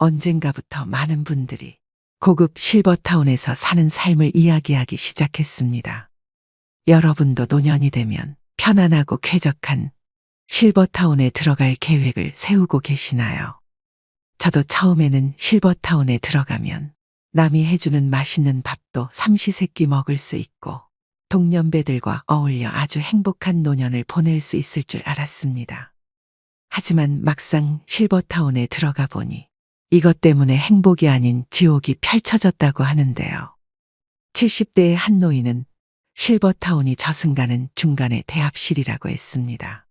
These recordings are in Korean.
언젠가부터 많은 분들이 고급 실버타운에서 사는 삶을 이야기하기 시작했습니다. 여러분도 노년이 되면 편안하고 쾌적한 실버타운에 들어갈 계획을 세우고 계시나요? 저도 처음에는 실버타운에 들어가면 남이 해주는 맛있는 밥도 삼시세끼 먹을 수 있고 동년배들과 어울려 아주 행복한 노년을 보낼 수 있을 줄 알았습니다. 하지만 막상 실버타운에 들어가 보니 이것 때문에 행복이 아닌 지옥이 펼쳐졌다고 하는데요. 70대의 한 노인은 실버타운이 저승가는 중간의 대합실이라고 했습니다.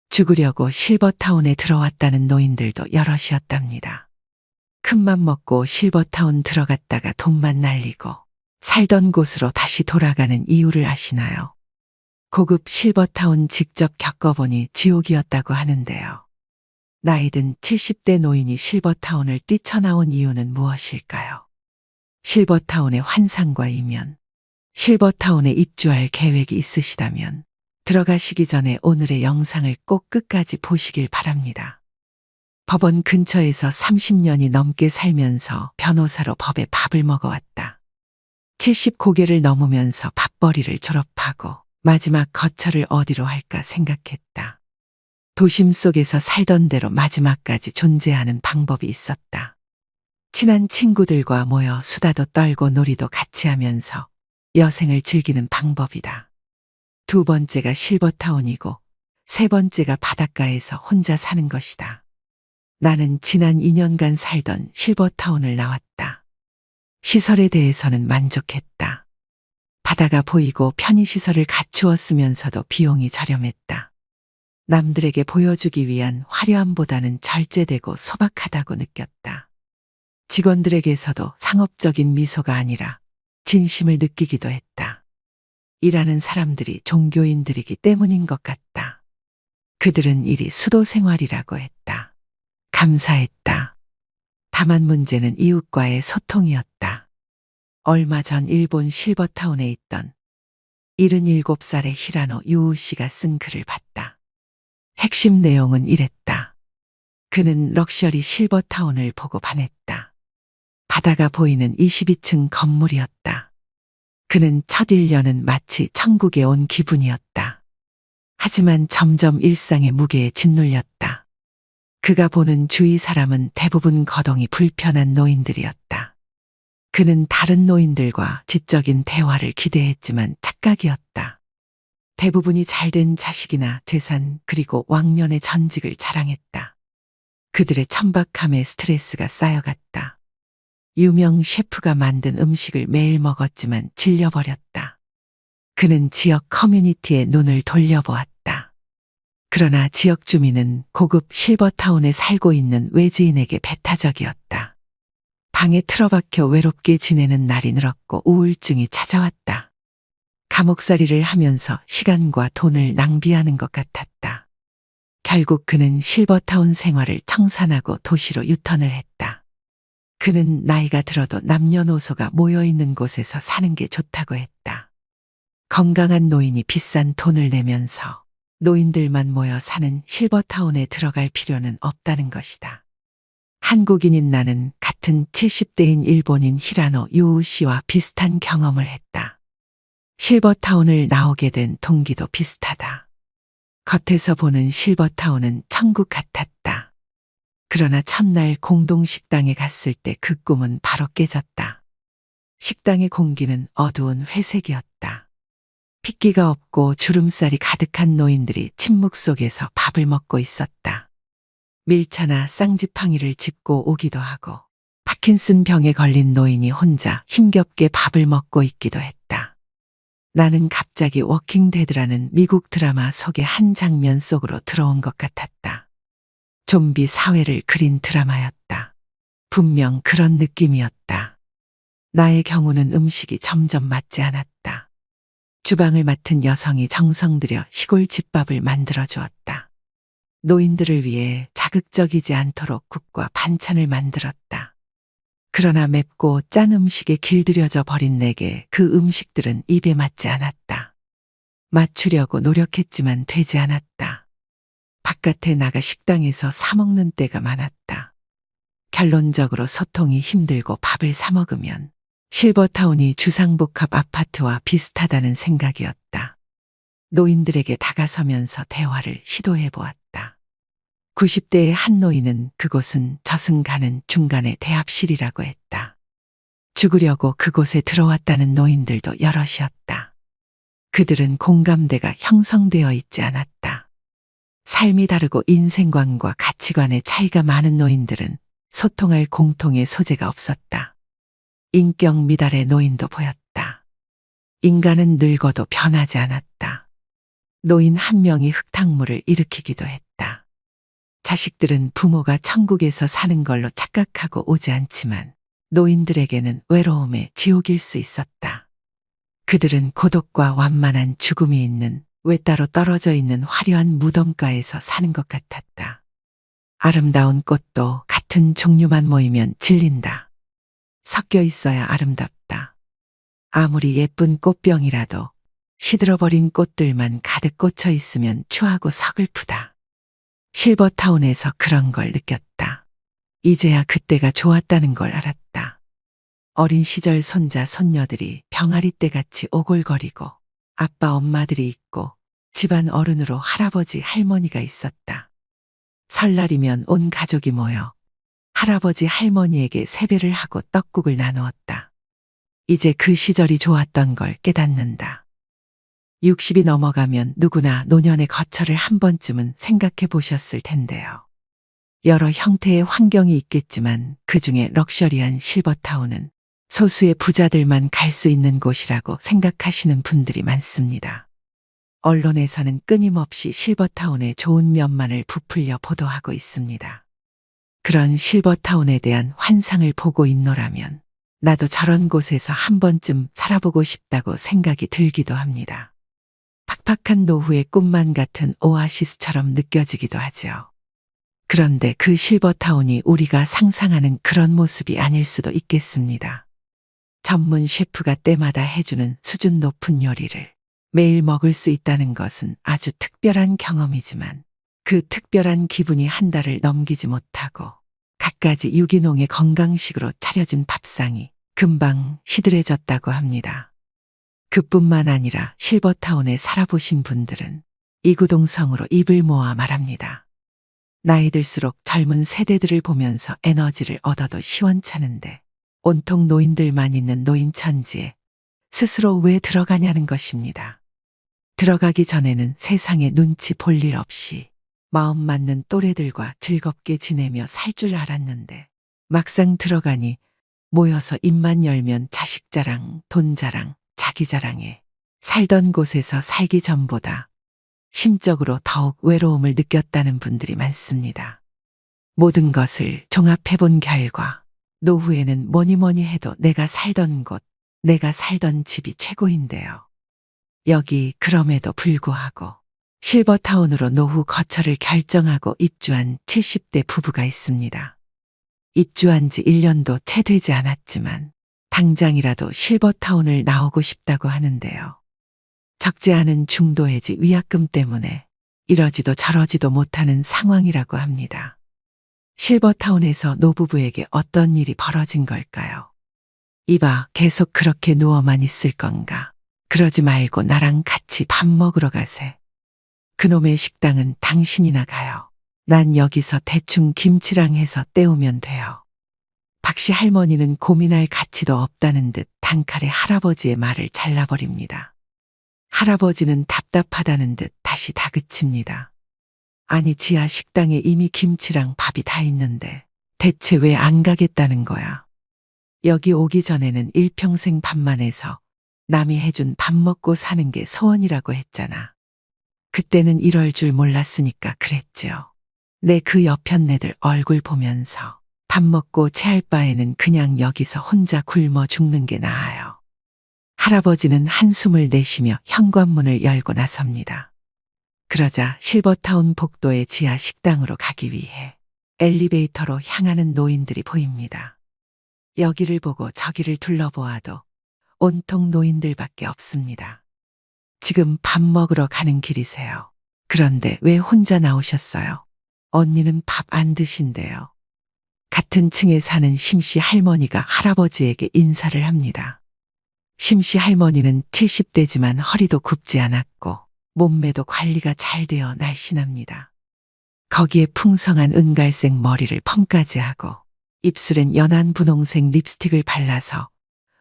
죽으려고 실버타운에 들어왔다는 노인들도 여럿이었답니다. 큰맘 먹고 실버타운 들어갔다가 돈만 날리고 살던 곳으로 다시 돌아가는 이유를 아시나요? 고급 실버타운 직접 겪어보니 지옥이었다고 하는데요. 나이든 70대 노인이 실버타운을 뛰쳐나온 이유는 무엇일까요? 실버타운의 환상과 이면, 실버타운에 입주할 계획이 있으시다면 들어가시기 전에 오늘의 영상을 꼭 끝까지 보시길 바랍니다. 법원 근처에서 30년이 넘게 살면서 변호사로 법의 밥을 먹어왔다. 70 고개를 넘으면서 밥벌이를 졸업하고 마지막 거처를 어디로 할까 생각했다. 도심 속에서 살던 대로 마지막까지 존재하는 방법이 있었다. 친한 친구들과 모여 수다도 떨고 놀이도 같이 하면서 여생을 즐기는 방법이다. 두 번째가 실버타운이고 세 번째가 바닷가에서 혼자 사는 것이다. 나는 지난 2년간 살던 실버타운을 나왔다. 시설에 대해서는 만족했다. 바다가 보이고 편의시설을 갖추었으면서도 비용이 저렴했다. 남들에게 보여주기 위한 화려함보다는 절제되고 소박하다고 느꼈다. 직원들에게서도 상업적인 미소가 아니라 진심을 느끼기도 했다. 일하는 사람들이 종교인들이기 때문인 것 같다. 그들은 일이 수도 생활이라고 했다. 감사했다. 다만 문제는 이웃과의 소통이었다. 얼마 전 일본 실버타운에 있던 77살의 히라노 유우 씨가 쓴 글을 봤다. 핵심 내용은 이랬다. 그는 럭셔리 실버타운을 보고 반했다. 바다가 보이는 22층 건물이었다. 그는 첫 1년은 마치 천국에 온 기분이었다. 하지만 점점 일상의 무게에 짓눌렸다. 그가 보는 주위 사람은 대부분 거동이 불편한 노인들이었다. 그는 다른 노인들과 지적인 대화를 기대했지만 착각이었다. 대부분이 잘된 자식이나 재산 그리고 왕년의 전직을 자랑했다. 그들의 천박함에 스트레스가 쌓여갔다. 유명 셰프가 만든 음식을 매일 먹었지만 질려버렸다. 그는 지역 커뮤니티에 눈을 돌려보았다. 그러나 지역 주민은 고급 실버타운에 살고 있는 외지인에게 배타적이었다. 방에 틀어박혀 외롭게 지내는 날이 늘었고 우울증이 찾아왔다. 감옥살이를 하면서 시간과 돈을 낭비하는 것 같았다. 결국 그는 실버타운 생활을 청산하고 도시로 유턴을 했다. 그는 나이가 들어도 남녀노소가 모여있는 곳에서 사는 게 좋다고 했다. 건강한 노인이 비싼 돈을 내면서 노인들만 모여 사는 실버타운에 들어갈 필요는 없다는 것이다. 한국인인 나는 같은 70대인 일본인 히라노 유우 씨와 비슷한 경험을 했다. 실버타운을 나오게 된 동기도 비슷하다. 겉에서 보는 실버타운은 천국 같았다. 그러나 첫날 공동식당에 갔을 때 그 꿈은 바로 깨졌다. 식당의 공기는 어두운 회색이었다. 핏기가 없고 주름살이 가득한 노인들이 침묵 속에서 밥을 먹고 있었다. 밀차나 쌍지팡이를 짚고 오기도 하고 파킨슨 병에 걸린 노인이 혼자 힘겹게 밥을 먹고 있기도 했다. 나는 갑자기 워킹 데드라는 미국 드라마 속의 한 장면 속으로 들어온 것 같았다. 좀비 사회를 그린 드라마였다. 분명 그런 느낌이었다. 나의 경우는 음식이 점점 맞지 않았다. 주방을 맡은 여성이 정성 들여 시골 집밥을 만들어 주었다. 노인들을 위해 자극적이지 않도록 국과 반찬을 만들었다. 그러나 맵고 짠 음식에 길들여져 버린 내게 그 음식들은 입에 맞지 않았다. 맞추려고 노력했지만 되지 않았다. 바깥에 나가 식당에서 사 먹는 때가 많았다. 결론적으로 소통이 힘들고 밥을 사 먹으면 실버타운이 주상복합 아파트와 비슷하다는 생각이었다. 노인들에게 다가서면서 대화를 시도해 보았다. 90대의 한 노인은 그곳은 저승가는 중간의 대합실이라고 했다. 죽으려고 그곳에 들어왔다는 노인들도 여럿이었다. 그들은 공감대가 형성되어 있지 않았다. 삶이 다르고 인생관과 가치관의 차이가 많은 노인들은 소통할 공통의 소재가 없었다. 인격 미달의 노인도 보였다. 인간은 늙어도 변하지 않았다. 노인 한 명이 흙탕물을 일으키기도 했다. 자식들은 부모가 천국에서 사는 걸로 착각하고 오지 않지만 노인들에게는 외로움의 지옥일 수 있었다. 그들은 고독과 완만한 죽음이 있는 외따로 떨어져 있는 화려한 무덤가에서 사는 것 같았다. 아름다운 꽃도 같은 종류만 모이면 질린다. 섞여 있어야 아름답다. 아무리 예쁜 꽃병이라도 시들어버린 꽃들만 가득 꽂혀 있으면 추하고 서글프다. 실버타운에서 그런 걸 느꼈다. 이제야 그때가 좋았다는 걸 알았다. 어린 시절 손자 손녀들이 병아리 떼같이 오골거리고 아빠 엄마들이 있고 집안 어른으로 할아버지 할머니가 있었다. 설날이면 온 가족이 모여 할아버지 할머니에게 세배를 하고 떡국을 나누었다. 이제 그 시절이 좋았던 걸 깨닫는다. 60이 넘어가면 누구나 노년의 거처를 한 번쯤은 생각해 보셨을 텐데요. 여러 형태의 환경이 있겠지만 그중에 럭셔리한 실버타운은 소수의 부자들만 갈 수 있는 곳이라고 생각하시는 분들이 많습니다. 언론에서는 끊임없이 실버타운의 좋은 면만을 부풀려 보도하고 있습니다. 그런 실버타운에 대한 환상을 보고 있노라면 나도 저런 곳에서 한 번쯤 살아보고 싶다고 생각이 들기도 합니다. 팍팍한 노후의 꿈만 같은 오아시스처럼 느껴지기도 하죠. 그런데 그 실버타운이 우리가 상상하는 그런 모습이 아닐 수도 있겠습니다. 전문 셰프가 때마다 해주는 수준 높은 요리를 매일 먹을 수 있다는 것은 아주 특별한 경험이지만 그 특별한 기분이 한 달을 넘기지 못하고 갖가지 유기농의 건강식으로 차려진 밥상이 금방 시들해졌다고 합니다. 그뿐만 아니라 실버타운에 살아보신 분들은 이구동성으로 입을 모아 말합니다. 나이 들수록 젊은 세대들을 보면서 에너지를 얻어도 시원찮은데 온통 노인들만 있는 노인천지에 스스로 왜 들어가냐는 것입니다. 들어가기 전에는 세상에 눈치 볼 일 없이 마음 맞는 또래들과 즐겁게 지내며 살 줄 알았는데 막상 들어가니 모여서 입만 열면 자식 자랑, 돈 자랑, 자기 자랑에 살던 곳에서 살기 전보다 심적으로 더욱 외로움을 느꼈다는 분들이 많습니다. 모든 것을 종합해본 결과 노후에는 뭐니 해도 내가 살던 곳, 내가 살던 집이 최고인데요. 여기 그럼에도 불구하고 실버타운으로 노후 거처를 결정하고 입주한 70대 부부가 있습니다. 입주한 지 1년도 채 되지 않았지만 당장이라도 실버타운을 나오고 싶다고 하는데요. 적지 않은 중도해지 위약금 때문에 이러지도 저러지도 못하는 상황이라고 합니다. 실버타운에서 노부부에게 어떤 일이 벌어진 걸까요? 이봐, 계속 그렇게 누워만 있을 건가? 그러지 말고 나랑 같이 밥 먹으러 가세. 그놈의 식당은 당신이나 가요. 난 여기서 대충 김치랑 해서 때우면 돼요. 박씨 할머니는 고민할 가치도 없다는 듯 단칼에 할아버지의 말을 잘라버립니다. 할아버지는 답답하다는 듯 다시 다그칩니다. 아니, 지하 식당에 이미 김치랑 밥이 다 있는데 대체 왜 안 가겠다는 거야? 여기 오기 전에는 일평생 밥만 해서 남이 해준 밥 먹고 사는 게 소원이라고 했잖아. 그때는 이럴 줄 몰랐으니까 그랬죠. 내 그 여편네들 얼굴 보면서 밥 먹고 체할 바에는 그냥 여기서 혼자 굶어 죽는 게 나아요. 할아버지는 한숨을 내쉬며 현관문을 열고 나섭니다. 그러자 실버타운 복도의 지하 식당으로 가기 위해 엘리베이터로 향하는 노인들이 보입니다. 여기를 보고 저기를 둘러보아도 온통 노인들밖에 없습니다. 지금 밥 먹으러 가는 길이세요. 그런데 왜 혼자 나오셨어요? 언니는 밥 안 드신대요. 같은 층에 사는 심씨 할머니가 할아버지에게 인사를 합니다. 심씨 할머니는 70대지만 허리도 굽지 않았고 몸매도 관리가 잘 되어 날씬합니다. 거기에 풍성한 은갈색 머리를 펌까지 하고 입술엔 연한 분홍색 립스틱을 발라서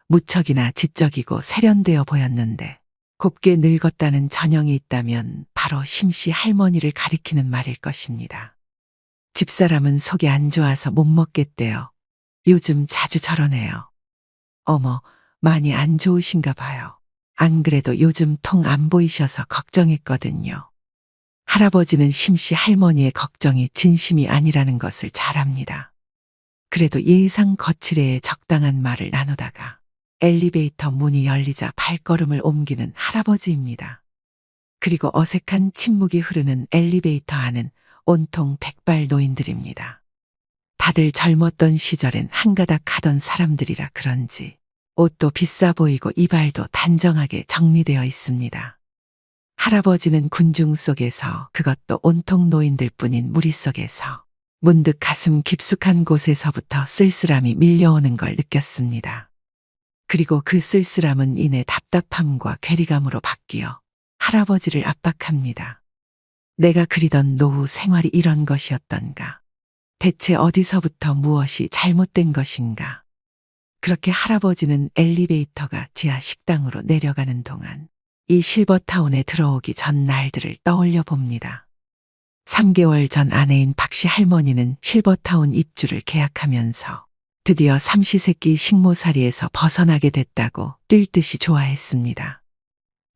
무척이나 지적이고 세련되어 보였는데 곱게 늙었다는 전형이 있다면 바로 심씨 할머니를 가리키는 말일 것입니다. 집사람은 속이 안 좋아서 못 먹겠대요. 요즘 자주 저러네요. 어머, 많이 안 좋으신가 봐요. 안 그래도 요즘 통 안 보이셔서 걱정했거든요. 할아버지는 심씨 할머니의 걱정이 진심이 아니라는 것을 잘 압니다. 그래도 예의상 거칠에 적당한 말을 나누다가 엘리베이터 문이 열리자 발걸음을 옮기는 할아버지입니다. 그리고 어색한 침묵이 흐르는 엘리베이터 안은 온통 백발 노인들입니다. 다들 젊었던 시절엔 한가닥 하던 사람들이라 그런지 옷도 비싸 보이고 이발도 단정하게 정리되어 있습니다. 할아버지는 군중 속에서, 그것도 온통 노인들 뿐인 무리 속에서 문득 가슴 깊숙한 곳에서부터 쓸쓸함이 밀려오는 걸 느꼈습니다. 그리고 그 쓸쓸함은 이내 답답함과 괴리감으로 바뀌어 할아버지를 압박합니다. 내가 그리던 노후 생활이 이런 것이었던가? 대체 어디서부터 무엇이 잘못된 것인가? 그렇게 할아버지는 엘리베이터가 지하 식당으로 내려가는 동안 이 실버타운에 들어오기 전 날들을 떠올려 봅니다. 3개월 전 아내인 박씨 할머니는 실버타운 입주를 계약하면서 드디어 삼시세끼 식모살이에서 벗어나게 됐다고 뛸 듯이 좋아했습니다.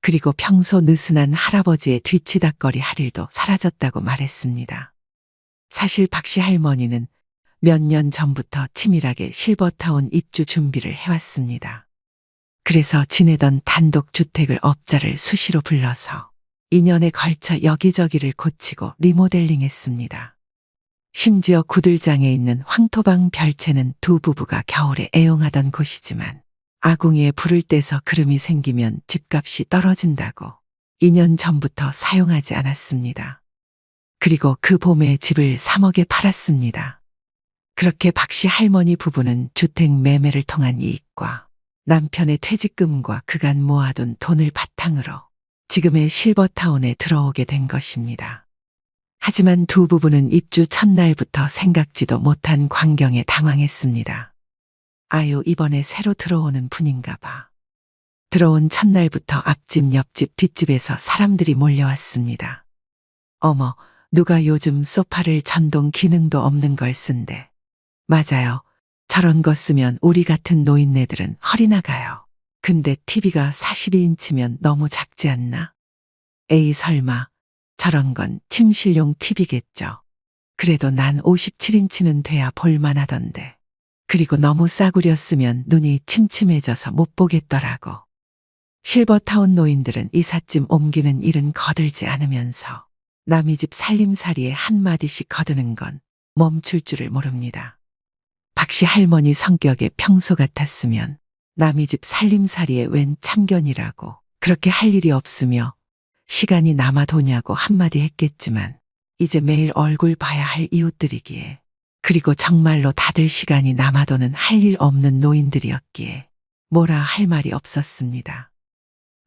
그리고 평소 느슨한 할아버지의 뒤치다꺼리 할 일도 사라졌다고 말했습니다. 사실 박씨 할머니는 몇 년 전부터 치밀하게 실버타운 입주 준비를 해왔습니다. 그래서 지내던 단독주택을 업자를 수시로 불러서 2년에 걸쳐 여기저기를 고치고 리모델링했습니다. 심지어 구들장에 있는 황토방 별채는 두 부부가 겨울에 애용하던 곳이지만 아궁이에 불을 떼서 그름이 생기면 집값이 떨어진다고 2년 전부터 사용하지 않았습니다. 그리고 그 봄에 집을 3억에 팔았습니다. 그렇게 박씨 할머니 부부는 주택 매매를 통한 이익과 남편의 퇴직금과 그간 모아둔 돈을 바탕으로 지금의 실버타운에 들어오게 된 것입니다. 하지만 두 부부는 입주 첫날부터 생각지도 못한 광경에 당황했습니다. 아유, 이번에 새로 들어오는 분인가 봐. 들어온 첫날부터 앞집, 옆집, 뒷집에서 사람들이 몰려왔습니다. 어머, 누가 요즘 소파를 전동 기능도 없는 걸 쓴대. 맞아요. 저런 거 쓰면 우리 같은 노인네들은 허리 나가요. 근데 TV가 42인치면 너무 작지 않나? 에이, 설마. 저런 건 침실용 TV겠죠. 그래도 난 57인치는 돼야 볼만하던데. 그리고 너무 싸구려 쓰면 눈이 침침해져서 못 보겠더라고. 실버타운 노인들은 이삿짐 옮기는 일은 거들지 않으면서 남의 집 살림살이에 한마디씩 거드는 건 멈출 줄을 모릅니다. 박씨 할머니 성격에 평소 같았으면 남의 집 살림살이에 웬 참견이라고 그렇게 할 일이 없으며 시간이 남아도냐고 한마디 했겠지만 이제 매일 얼굴 봐야 할 이웃들이기에, 그리고 정말로 다들 시간이 남아도는 할 일 없는 노인들이었기에 뭐라 할 말이 없었습니다.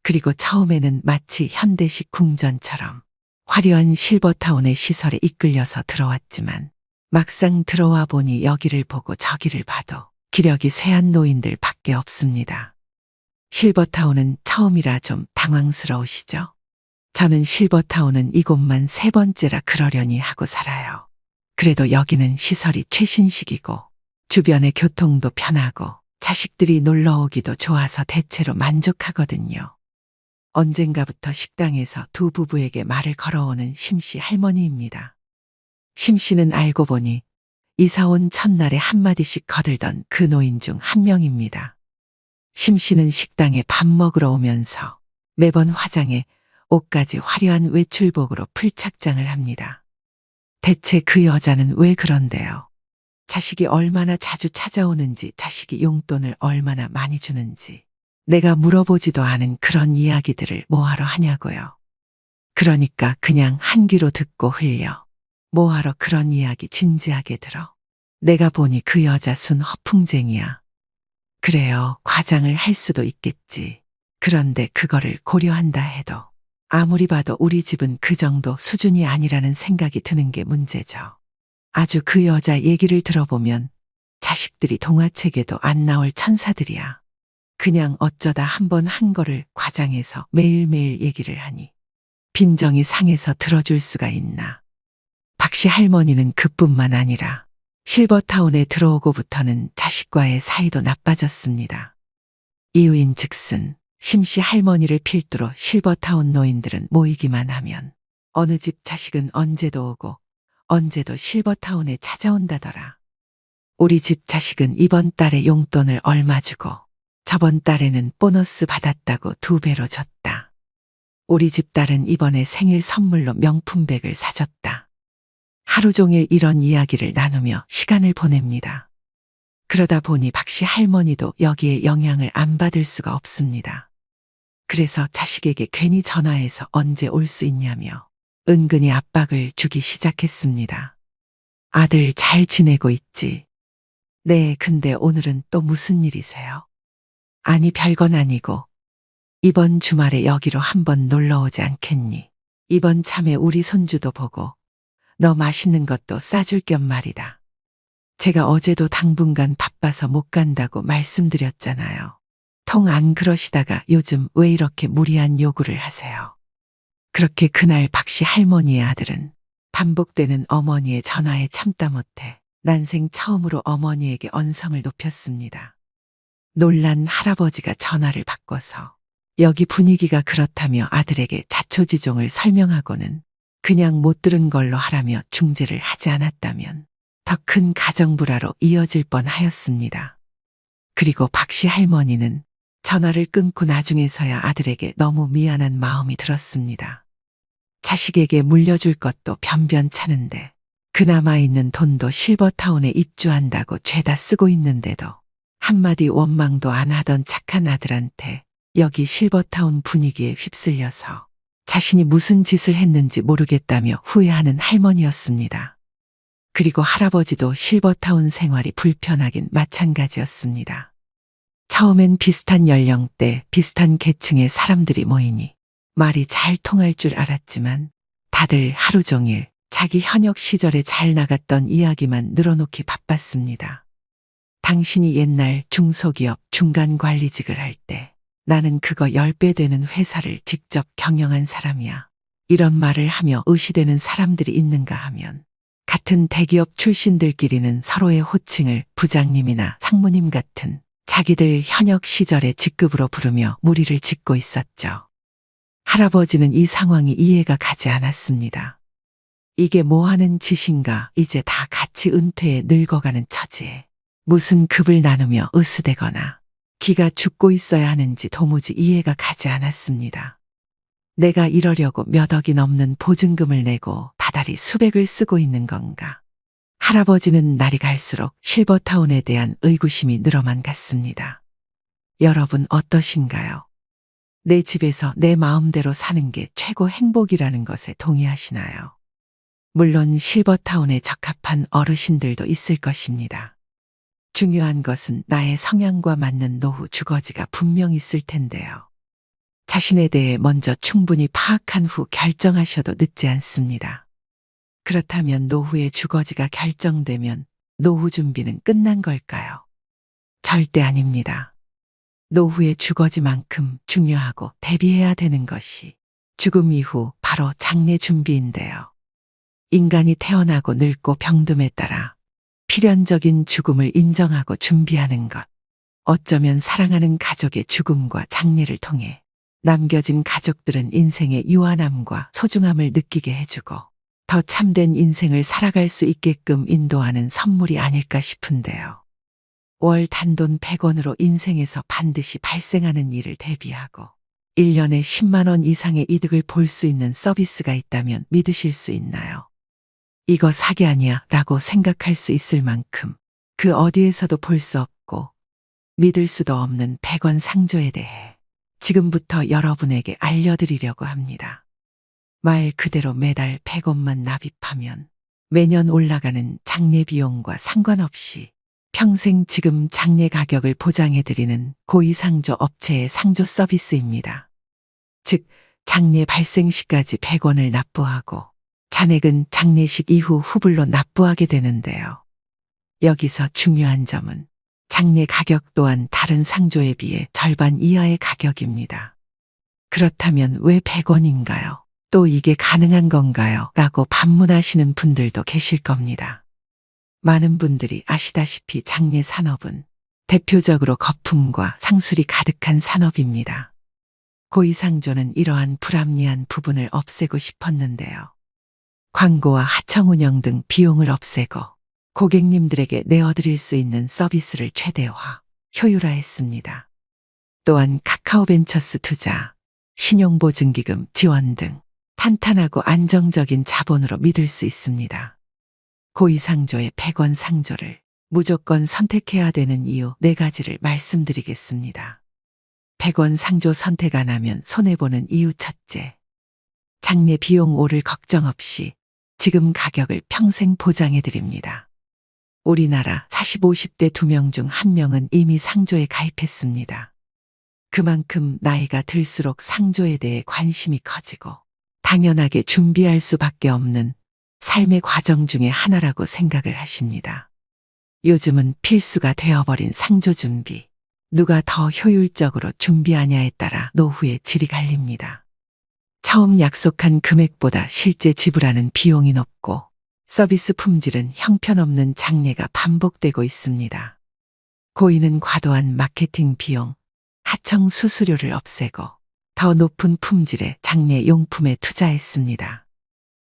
그리고 처음에는 마치 현대식 궁전처럼 화려한 실버타운의 시설에 이끌려서 들어왔지만 막상 들어와 보니 여기를 보고 저기를 봐도 기력이 쇠한 노인들 밖에 없습니다. 실버타운은 처음이라 좀 당황스러우시죠? 저는 실버타운은 이곳만 3번째라 그러려니 하고 살아요. 그래도 여기는 시설이 최신식이고 주변의 교통도 편하고 자식들이 놀러 오기도 좋아서 대체로 만족하거든요. 언젠가부터 식당에서 두 부부에게 말을 걸어오는 심씨 할머니입니다. 심씨는 알고 보니 이사 온 첫날에 한마디씩 거들던 그 노인 중 한 명입니다. 심씨는 식당에 밥 먹으러 오면서 매번 화장해 옷까지 화려한 외출복으로 풀착장을 합니다. 대체 그 여자는 왜 그런데요? 자식이 얼마나 자주 찾아오는지, 자식이 용돈을 얼마나 많이 주는지 내가 물어보지도 않은 그런 이야기들을 뭐하러 하냐고요. 그러니까 그냥 한 귀로 듣고 흘려 뭐하러 그런 이야기 진지하게 들어. 내가 보니 그 여자 순 허풍쟁이야. 그래요. 과장을 할 수도 있겠지. 그런데 그거를 고려한다 해도 아무리 봐도 우리 집은 그 정도 수준이 아니라는 생각이 드는 게 문제죠. 아주 그 여자 얘기를 들어보면 자식들이 동화책에도 안 나올 천사들이야. 그냥 어쩌다 한번 한 거를 과장해서 매일매일 얘기를 하니 빈정이 상해서 들어줄 수가 있나. 박씨 할머니는 그뿐만 아니라 실버타운에 들어오고부터는 자식과의 사이도 나빠졌습니다. 이유인 즉슨 심씨 할머니를 필두로 실버타운 노인들은 모이기만 하면 어느 집 자식은 언제도 오고 언제도 실버타운에 찾아온다더라. 우리 집 자식은 이번 달에 용돈을 얼마 주고 저번 달에는 보너스 받았다고 2배로 줬다. 우리 집 딸은 이번에 생일 선물로 명품백을 사줬다. 하루 종일 이런 이야기를 나누며 시간을 보냅니다. 그러다 보니 박씨 할머니도 여기에 영향을 안 받을 수가 없습니다. 그래서 자식에게 괜히 전화해서 언제 올 수 있냐며 은근히 압박을 주기 시작했습니다. 아들 잘 지내고 있지? 네, 근데 오늘은 또 무슨 일이세요? 아니, 별건 아니고 이번 주말에 여기로 한번 놀러 오지 않겠니? 이번 참에 우리 손주도 보고 너 맛있는 것도 싸줄 겸 말이다. 제가 어제도 당분간 바빠서 못 간다고 말씀드렸잖아요. 통 안 그러시다가 요즘 왜 이렇게 무리한 요구를 하세요? 그렇게 그날 박씨 할머니의 아들은 반복되는 어머니의 전화에 참다 못해 난생 처음으로 어머니에게 언성을 높였습니다. 놀란 할아버지가 전화를 바꿔서 여기 분위기가 그렇다며 아들에게 자초지종을 설명하고는 그냥 못 들은 걸로 하라며 중재를 하지 않았다면 더 큰 가정불화로 이어질 뻔하였습니다. 그리고 박씨 할머니는 전화를 끊고 나중에서야 아들에게 너무 미안한 마음이 들었습니다. 자식에게 물려줄 것도 변변찮은데 그나마 있는 돈도 실버타운에 입주한다고 죄다 쓰고 있는데도 한마디 원망도 안 하던 착한 아들한테 여기 실버타운 분위기에 휩쓸려서 자신이 무슨 짓을 했는지 모르겠다며 후회하는 할머니였습니다. 그리고 할아버지도 실버타운 생활이 불편하긴 마찬가지였습니다. 처음엔 비슷한 연령대, 비슷한 계층의 사람들이 모이니 말이 잘 통할 줄 알았지만 다들 하루 종일 자기 현역 시절에 잘 나갔던 이야기만 늘어놓기 바빴습니다. 당신이 옛날 중소기업 중간관리직을 할 때 나는 그거 10배 되는 회사를 직접 경영한 사람이야. 이런 말을 하며 의시되는 사람들이 있는가 하면 같은 대기업 출신들끼리는 서로의 호칭을 부장님이나 상무님 같은 자기들 현역 시절의 직급으로 부르며 무리를 짓고 있었죠. 할아버지는 이 상황이 이해가 가지 않았습니다. 이게 뭐 하는 짓인가. 이제 다 같이 은퇴해 늙어가는 처지에 무슨 급을 나누며 으스대거나 기가 죽고 있어야 하는지 도무지 이해가 가지 않았습니다. 내가 이러려고 몇 억이 넘는 보증금을 내고 다달이 수백을 쓰고 있는 건가. 할아버지는 날이 갈수록 실버타운에 대한 의구심이 늘어만 갔습니다. 여러분 어떠신가요? 내 집에서 내 마음대로 사는 게 최고 행복이라는 것에 동의하시나요? 물론 실버타운에 적합한 어르신들도 있을 것입니다. 중요한 것은 나의 성향과 맞는 노후 주거지가 분명 있을 텐데요. 자신에 대해 먼저 충분히 파악한 후 결정하셔도 늦지 않습니다. 그렇다면 노후의 주거지가 결정되면 노후 준비는 끝난 걸까요? 절대 아닙니다. 노후의 주거지만큼 중요하고 대비해야 되는 것이 죽음 이후 바로 장례 준비인데요. 인간이 태어나고 늙고 병듦에 따라 필연적인 죽음을 인정하고 준비하는 것. 어쩌면 사랑하는 가족의 죽음과 장례를 통해 남겨진 가족들은 인생의 유한함과 소중함을 느끼게 해주고 더 참된 인생을 살아갈 수 있게끔 인도하는 선물이 아닐까 싶은데요. 월 단돈 100원으로 인생에서 반드시 발생하는 일을 대비하고 1년에 10만 원 이상의 이득을 볼 수 있는 서비스가 있다면 믿으실 수 있나요? 이거 사기 아니야 라고 생각할 수 있을 만큼 그 어디에서도 볼 수 없고 믿을 수도 없는 100원 상조에 대해 지금부터 여러분에게 알려드리려고 합니다. 말 그대로 매달 100원만 납입하면 매년 올라가는 장례 비용과 상관없이 평생 지금 장례 가격을 보장해드리는 고위상조 업체의 상조 서비스입니다. 즉, 장례 발생 시까지 100원을 납부하고 잔액은 장례식 이후 후불로 납부하게 되는데요. 여기서 중요한 점은 장례 가격 또한 다른 상조에 비해 절반 이하의 가격입니다. 그렇다면 왜 100원인가요? 또 이게 가능한 건가요? 라고 반문하시는 분들도 계실 겁니다. 많은 분들이 아시다시피 장례 산업은 대표적으로 거품과 상술이 가득한 산업입니다. 고위상조는 이러한 불합리한 부분을 없애고 싶었는데요. 광고와 하청 운영 등 비용을 없애고 고객님들에게 내어드릴 수 있는 서비스를 최대화, 효율화했습니다. 또한 카카오벤처스 투자, 신용보증기금 지원 등 탄탄하고 안정적인 자본으로 믿을 수 있습니다. 고위상조의 100원 상조를 무조건 선택해야 되는 이유 4가지를 말씀드리겠습니다. 100원 상조 선택 안 하면 손해보는 이유 첫째, 장례 비용 오를 걱정 없이 지금 가격을 평생 보장해드립니다. 우리나라 40, 50대 2명 중 1명은 이미 상조에 가입했습니다. 그만큼 나이가 들수록 상조에 대해 관심이 커지고 당연하게 준비할 수밖에 없는 삶의 과정 중에 하나라고 생각을 하십니다. 요즘은 필수가 되어버린 상조 준비. 누가 더 효율적으로 준비하냐에 따라 노후의 질이 갈립니다. 처음 약속한 금액보다 실제 지불하는 비용이 높고 서비스 품질은 형편없는 장례가 반복되고 있습니다. 고인은 과도한 마케팅 비용, 하청 수수료를 없애고 더 높은 품질의 장례 용품에 투자했습니다.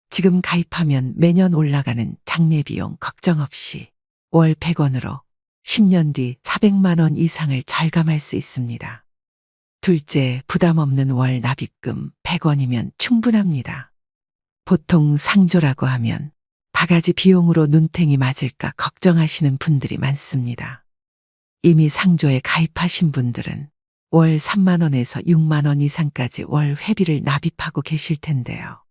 지금 가입하면 매년 올라가는 장례 비용 걱정 없이 월 100원으로 10년 뒤 400만 원 이상을 절감할 수 있습니다. 둘째, 부담 없는 월 납입금 100원이면 충분합니다. 보통 상조라고 하면 바가지 비용으로 눈탱이 맞을까 걱정하시는 분들이 많습니다. 이미 상조에 가입하신 분들은 월 3만 원에서 6만 원 이상까지 월 회비를 납입하고 계실 텐데요.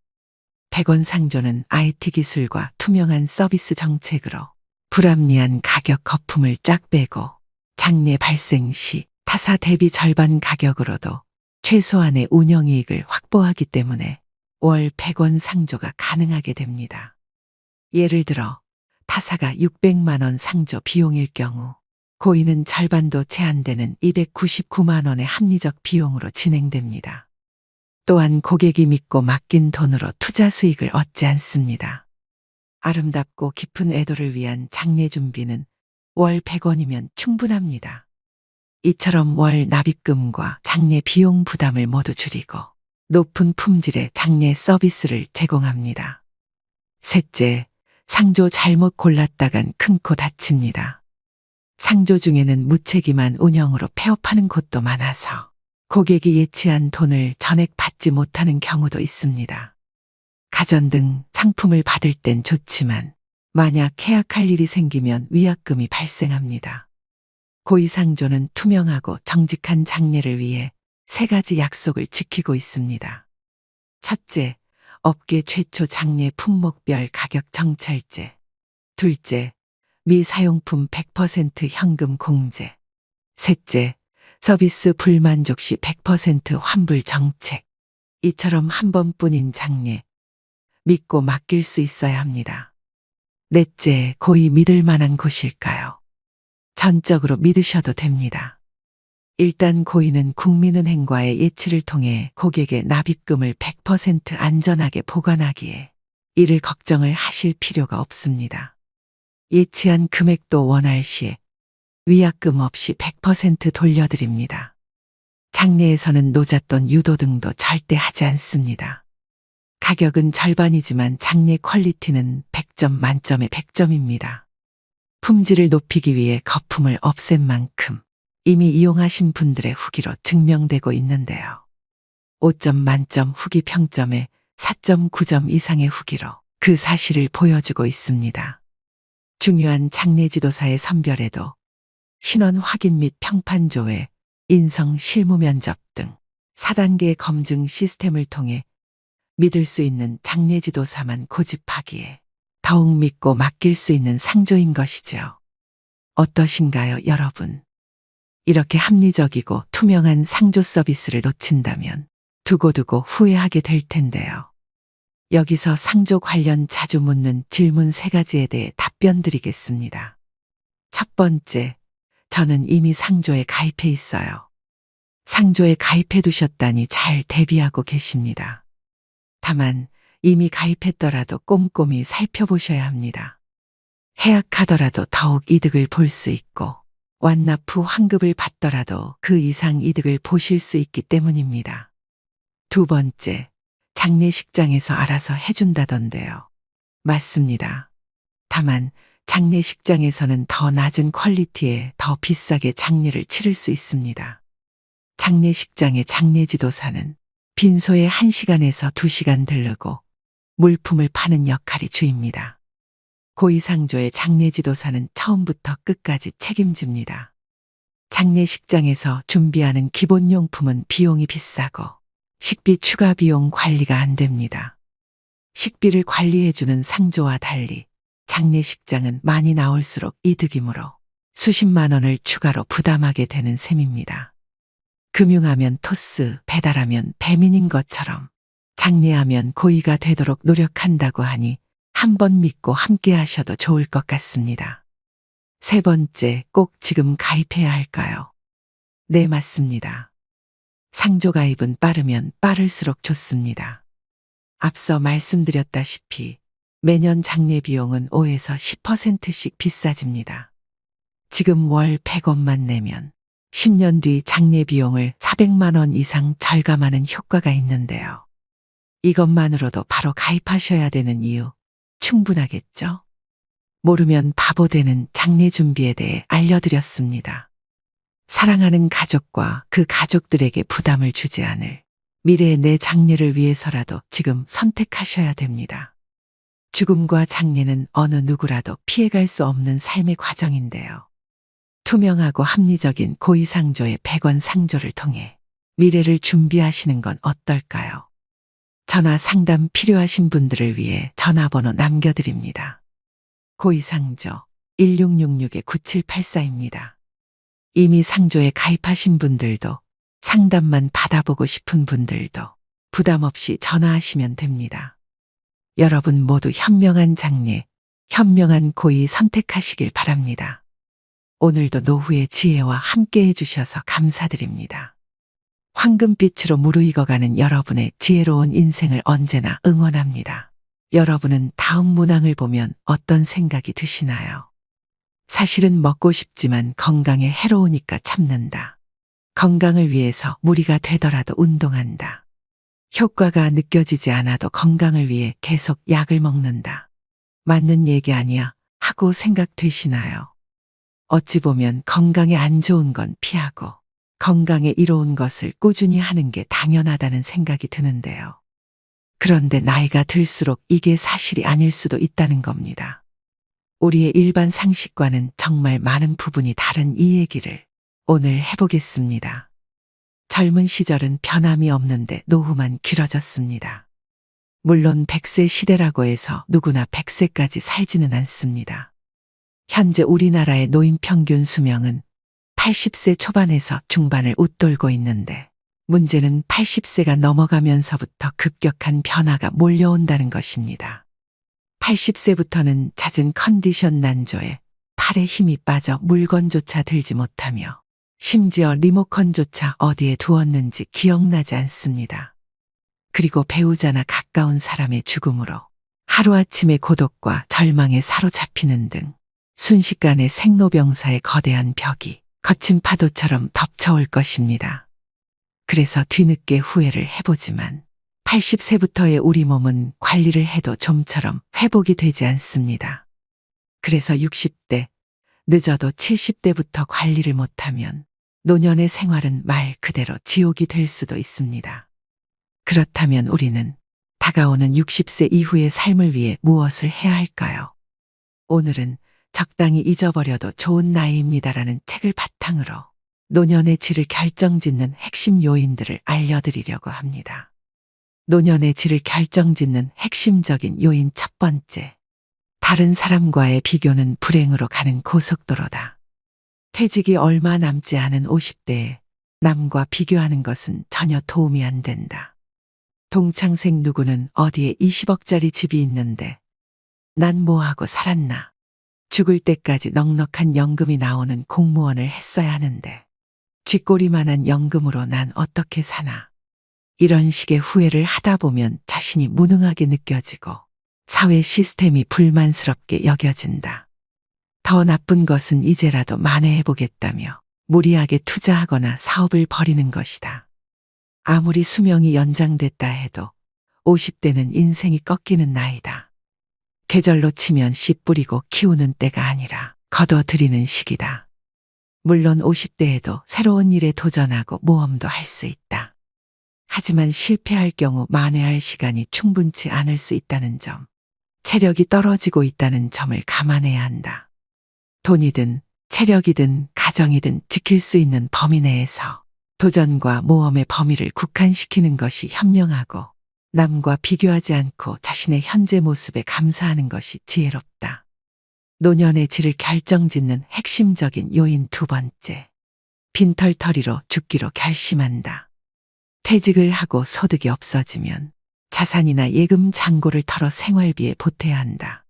100원 상조는 IT 기술과 투명한 서비스 정책으로 불합리한 가격 거품을 쫙 빼고 장례 발생 시 타사 대비 절반 가격으로도 최소한의 운영이익을 확보하기 때문에 월 100원 상조가 가능하게 됩니다. 예를 들어 타사가 600만 원 상조 비용일 경우 고인은 절반도 채 안 되는 299만 원의 합리적 비용으로 진행됩니다. 또한 고객이 믿고 맡긴 돈으로 투자 수익을 얻지 않습니다. 아름답고 깊은 애도를 위한 장례 준비는 월 100원이면 충분합니다. 이처럼 월 납입금과 장례 비용 부담을 모두 줄이고 높은 품질의 장례 서비스를 제공합니다. 셋째, 상조 잘못 골랐다간 큰 코 다칩니다. 상조 중에는 무책임한 운영으로 폐업하는 곳도 많아서 고객이 예치한 돈을 전액 받지 못하는 경우도 있습니다. 가전 등 상품을 받을 땐 좋지만 만약 계약할 일이 생기면 위약금이 발생합니다. 고위상조는 투명하고 정직한 장례를 위해 3가지 약속을 지키고 있습니다. 첫째, 업계 최초 장례 품목별 가격 정찰제. 둘째, 미사용품 100% 현금 공제. 셋째, 서비스 불만족 시 100% 환불 정책. 이처럼 한 번뿐인 장례, 믿고 맡길 수 있어야 합니다. 넷째, 고이 믿을 만한 곳일까요? 전적으로 믿으셔도 됩니다. 일단 고인은 국민은행과의 예치를 통해 고객의 납입금을 100% 안전하게 보관하기에 이를 걱정을 하실 필요가 없습니다. 예치한 금액도 원할 시에 위약금 없이 100% 돌려드립니다. 장례에서는 노잣돈 유도 등도 절대 하지 않습니다. 가격은 절반이지만 장례 퀄리티는 100점 만점에 100점입니다. 품질을 높이기 위해 거품을 없앤 만큼 이미 이용하신 분들의 후기로 증명되고 있는데요. 5점 만점 후기 평점에 4.9점 이상의 후기로 그 사실을 보여주고 있습니다. 중요한 장례지도사의 선별에도 신원 확인 및 평판 조회, 인성 실무 면접 등 4단계 검증 시스템을 통해 믿을 수 있는 장례지도사만 고집하기에 더욱 믿고 맡길 수 있는 상조인 것이죠. 어떠신가요, 여러분? 이렇게 합리적이고 투명한 상조 서비스를 놓친다면 두고두고 후회하게 될 텐데요. 여기서 상조 관련 자주 묻는 질문 3가지에 대해 답변 드리겠습니다. 첫 번째, 저는 이미 상조에 가입해 있어요. 상조에 가입해 두셨다니 잘 대비하고 계십니다. 다만 이미 가입했더라도 꼼꼼히 살펴보셔야 합니다. 해약하더라도 더욱 이득을 볼 수 있고 완납 후 환급을 받더라도 그 이상 이득을 보실 수 있기 때문입니다. 두 번째, 장례식장에서 알아서 해준다던데요. 맞습니다. 다만 장례식장에서는 더 낮은 퀄리티에 더 비싸게 장례를 치를 수 있습니다. 장례식장의 장례지도사는 빈소에 1시간에서 2시간 들르고 물품을 파는 역할이 주입니다. 고위상조의 장례지도사는 처음부터 끝까지 책임집니다. 장례식장에서 준비하는 기본용품은 비용이 비싸고 식비 추가 비용 관리가 안 됩니다. 식비를 관리해주는 상조와 달리 장례식장은 많이 나올수록 이득이므로 수십만 원을 추가로 부담하게 되는 셈입니다. 금융하면 토스, 배달하면 배민인 것처럼 장례하면 고의가 되도록 노력한다고 하니 한번 믿고 함께 하셔도 좋을 것 같습니다. 세 번째, 꼭 지금 가입해야 할까요? 네, 맞습니다. 상조 가입은 빠르면 빠를수록 좋습니다. 앞서 말씀드렸다시피 매년 장례 비용은 5에서 10%씩 비싸집니다. 지금 월 100원만 내면 10년 뒤 장례 비용을 400만 원 이상 절감하는 효과가 있는데요. 이것만으로도 바로 가입하셔야 되는 이유 충분하겠죠? 모르면 바보 되는 장례 준비에 대해 알려드렸습니다. 사랑하는 가족과 그 가족들에게 부담을 주지 않을 미래의 내 장례를 위해서라도 지금 선택하셔야 됩니다. 죽음과 장례는 어느 누구라도 피해갈 수 없는 삶의 과정인데요. 투명하고 합리적인 고위상조의 100원 상조를 통해 미래를 준비하시는 건 어떨까요? 전화 상담 필요하신 분들을 위해 전화번호 남겨드립니다. 고위상조 1666-9784입니다. 이미 상조에 가입하신 분들도 상담만 받아보고 싶은 분들도 부담 없이 전화하시면 됩니다. 여러분 모두 현명한 장례, 현명한 고위 선택하시길 바랍니다. 오늘도 노후의 지혜와 함께 해주셔서 감사드립니다. 황금빛으로 무르익어가는 여러분의 지혜로운 인생을 언제나 응원합니다. 여러분은 다음 문항을 보면 어떤 생각이 드시나요? 사실은 먹고 싶지만 건강에 해로우니까 참는다. 건강을 위해서 무리가 되더라도 운동한다. 효과가 느껴지지 않아도 건강을 위해 계속 약을 먹는다. 맞는 얘기 아니야 하고 생각되시나요? 어찌 보면 건강에 안 좋은 건 피하고 건강에 이로운 것을 꾸준히 하는 게 당연하다는 생각이 드는데요. 그런데 나이가 들수록 이게 사실이 아닐 수도 있다는 겁니다. 우리의 일반 상식과는 정말 많은 부분이 다른 이 얘기를 오늘 해보겠습니다. 젊은 시절은 변함이 없는데 노후만 길어졌습니다. 물론 100세 시대라고 해서 누구나 100세까지 살지는 않습니다. 현재 우리나라의 노인 평균 수명은 80세 초반에서 중반을 웃돌고 있는데 문제는 80세가 넘어가면서부터 급격한 변화가 몰려온다는 것입니다. 80세부터는 잦은 컨디션 난조에 팔에 힘이 빠져 물건조차 들지 못하며 심지어 리모컨조차 어디에 두었는지 기억나지 않습니다. 그리고 배우자나 가까운 사람의 죽음으로 하루아침에 고독과 절망에 사로잡히는 등 순식간에 생로병사의 거대한 벽이 거친 파도처럼 덮쳐올 것입니다. 그래서 뒤늦게 후회를 해보지만 80세부터의 우리 몸은 관리를 해도 좀처럼 회복이 되지 않습니다. 그래서 60대, 늦어도 70대부터 관리를 못하면 노년의 생활은 말 그대로 지옥이 될 수도 있습니다. 그렇다면 우리는 다가오는 60세 이후의 삶을 위해 무엇을 해야 할까요? 오늘은 적당히 잊어버려도 좋은 나이입니다라는 책을 바탕으로 노년의 질을 결정짓는 핵심 요인들을 알려드리려고 합니다. 노년의 질을 결정짓는 핵심적인 요인 첫 번째, 다른 사람과의 비교는 불행으로 가는 고속도로다. 퇴직이 얼마 남지 않은 50대에 남과 비교하는 것은 전혀 도움이 안 된다. 동창생 누구는 어디에 20억짜리 집이 있는데 난 뭐하고 살았나. 죽을 때까지 넉넉한 연금이 나오는 공무원을 했어야 하는데 쥐꼬리만한 연금으로 난 어떻게 사나. 이런 식의 후회를 하다 보면 자신이 무능하게 느껴지고 사회 시스템이 불만스럽게 여겨진다. 더 나쁜 것은 이제라도 만회해보겠다며 무리하게 투자하거나 사업을 벌이는 것이다. 아무리 수명이 연장됐다 해도 50대는 인생이 꺾이는 나이다. 계절로 치면 씨 뿌리고 키우는 때가 아니라 거둬들이는 시기다. 물론 50대에도 새로운 일에 도전하고 모험도 할 수 있다. 하지만 실패할 경우 만회할 시간이 충분치 않을 수 있다는 점, 체력이 떨어지고 있다는 점을 감안해야 한다. 돈이든 체력이든 가정이든 지킬 수 있는 범위 내에서 도전과 모험의 범위를 국한시키는 것이 현명하고 남과 비교하지 않고 자신의 현재 모습에 감사하는 것이 지혜롭다. 노년의 질을 결정짓는 핵심적인 요인 두 번째. 빈털터리로 죽기로 결심한다. 퇴직을 하고 소득이 없어지면 자산이나 예금 잔고를 털어 생활비에 보태야 한다.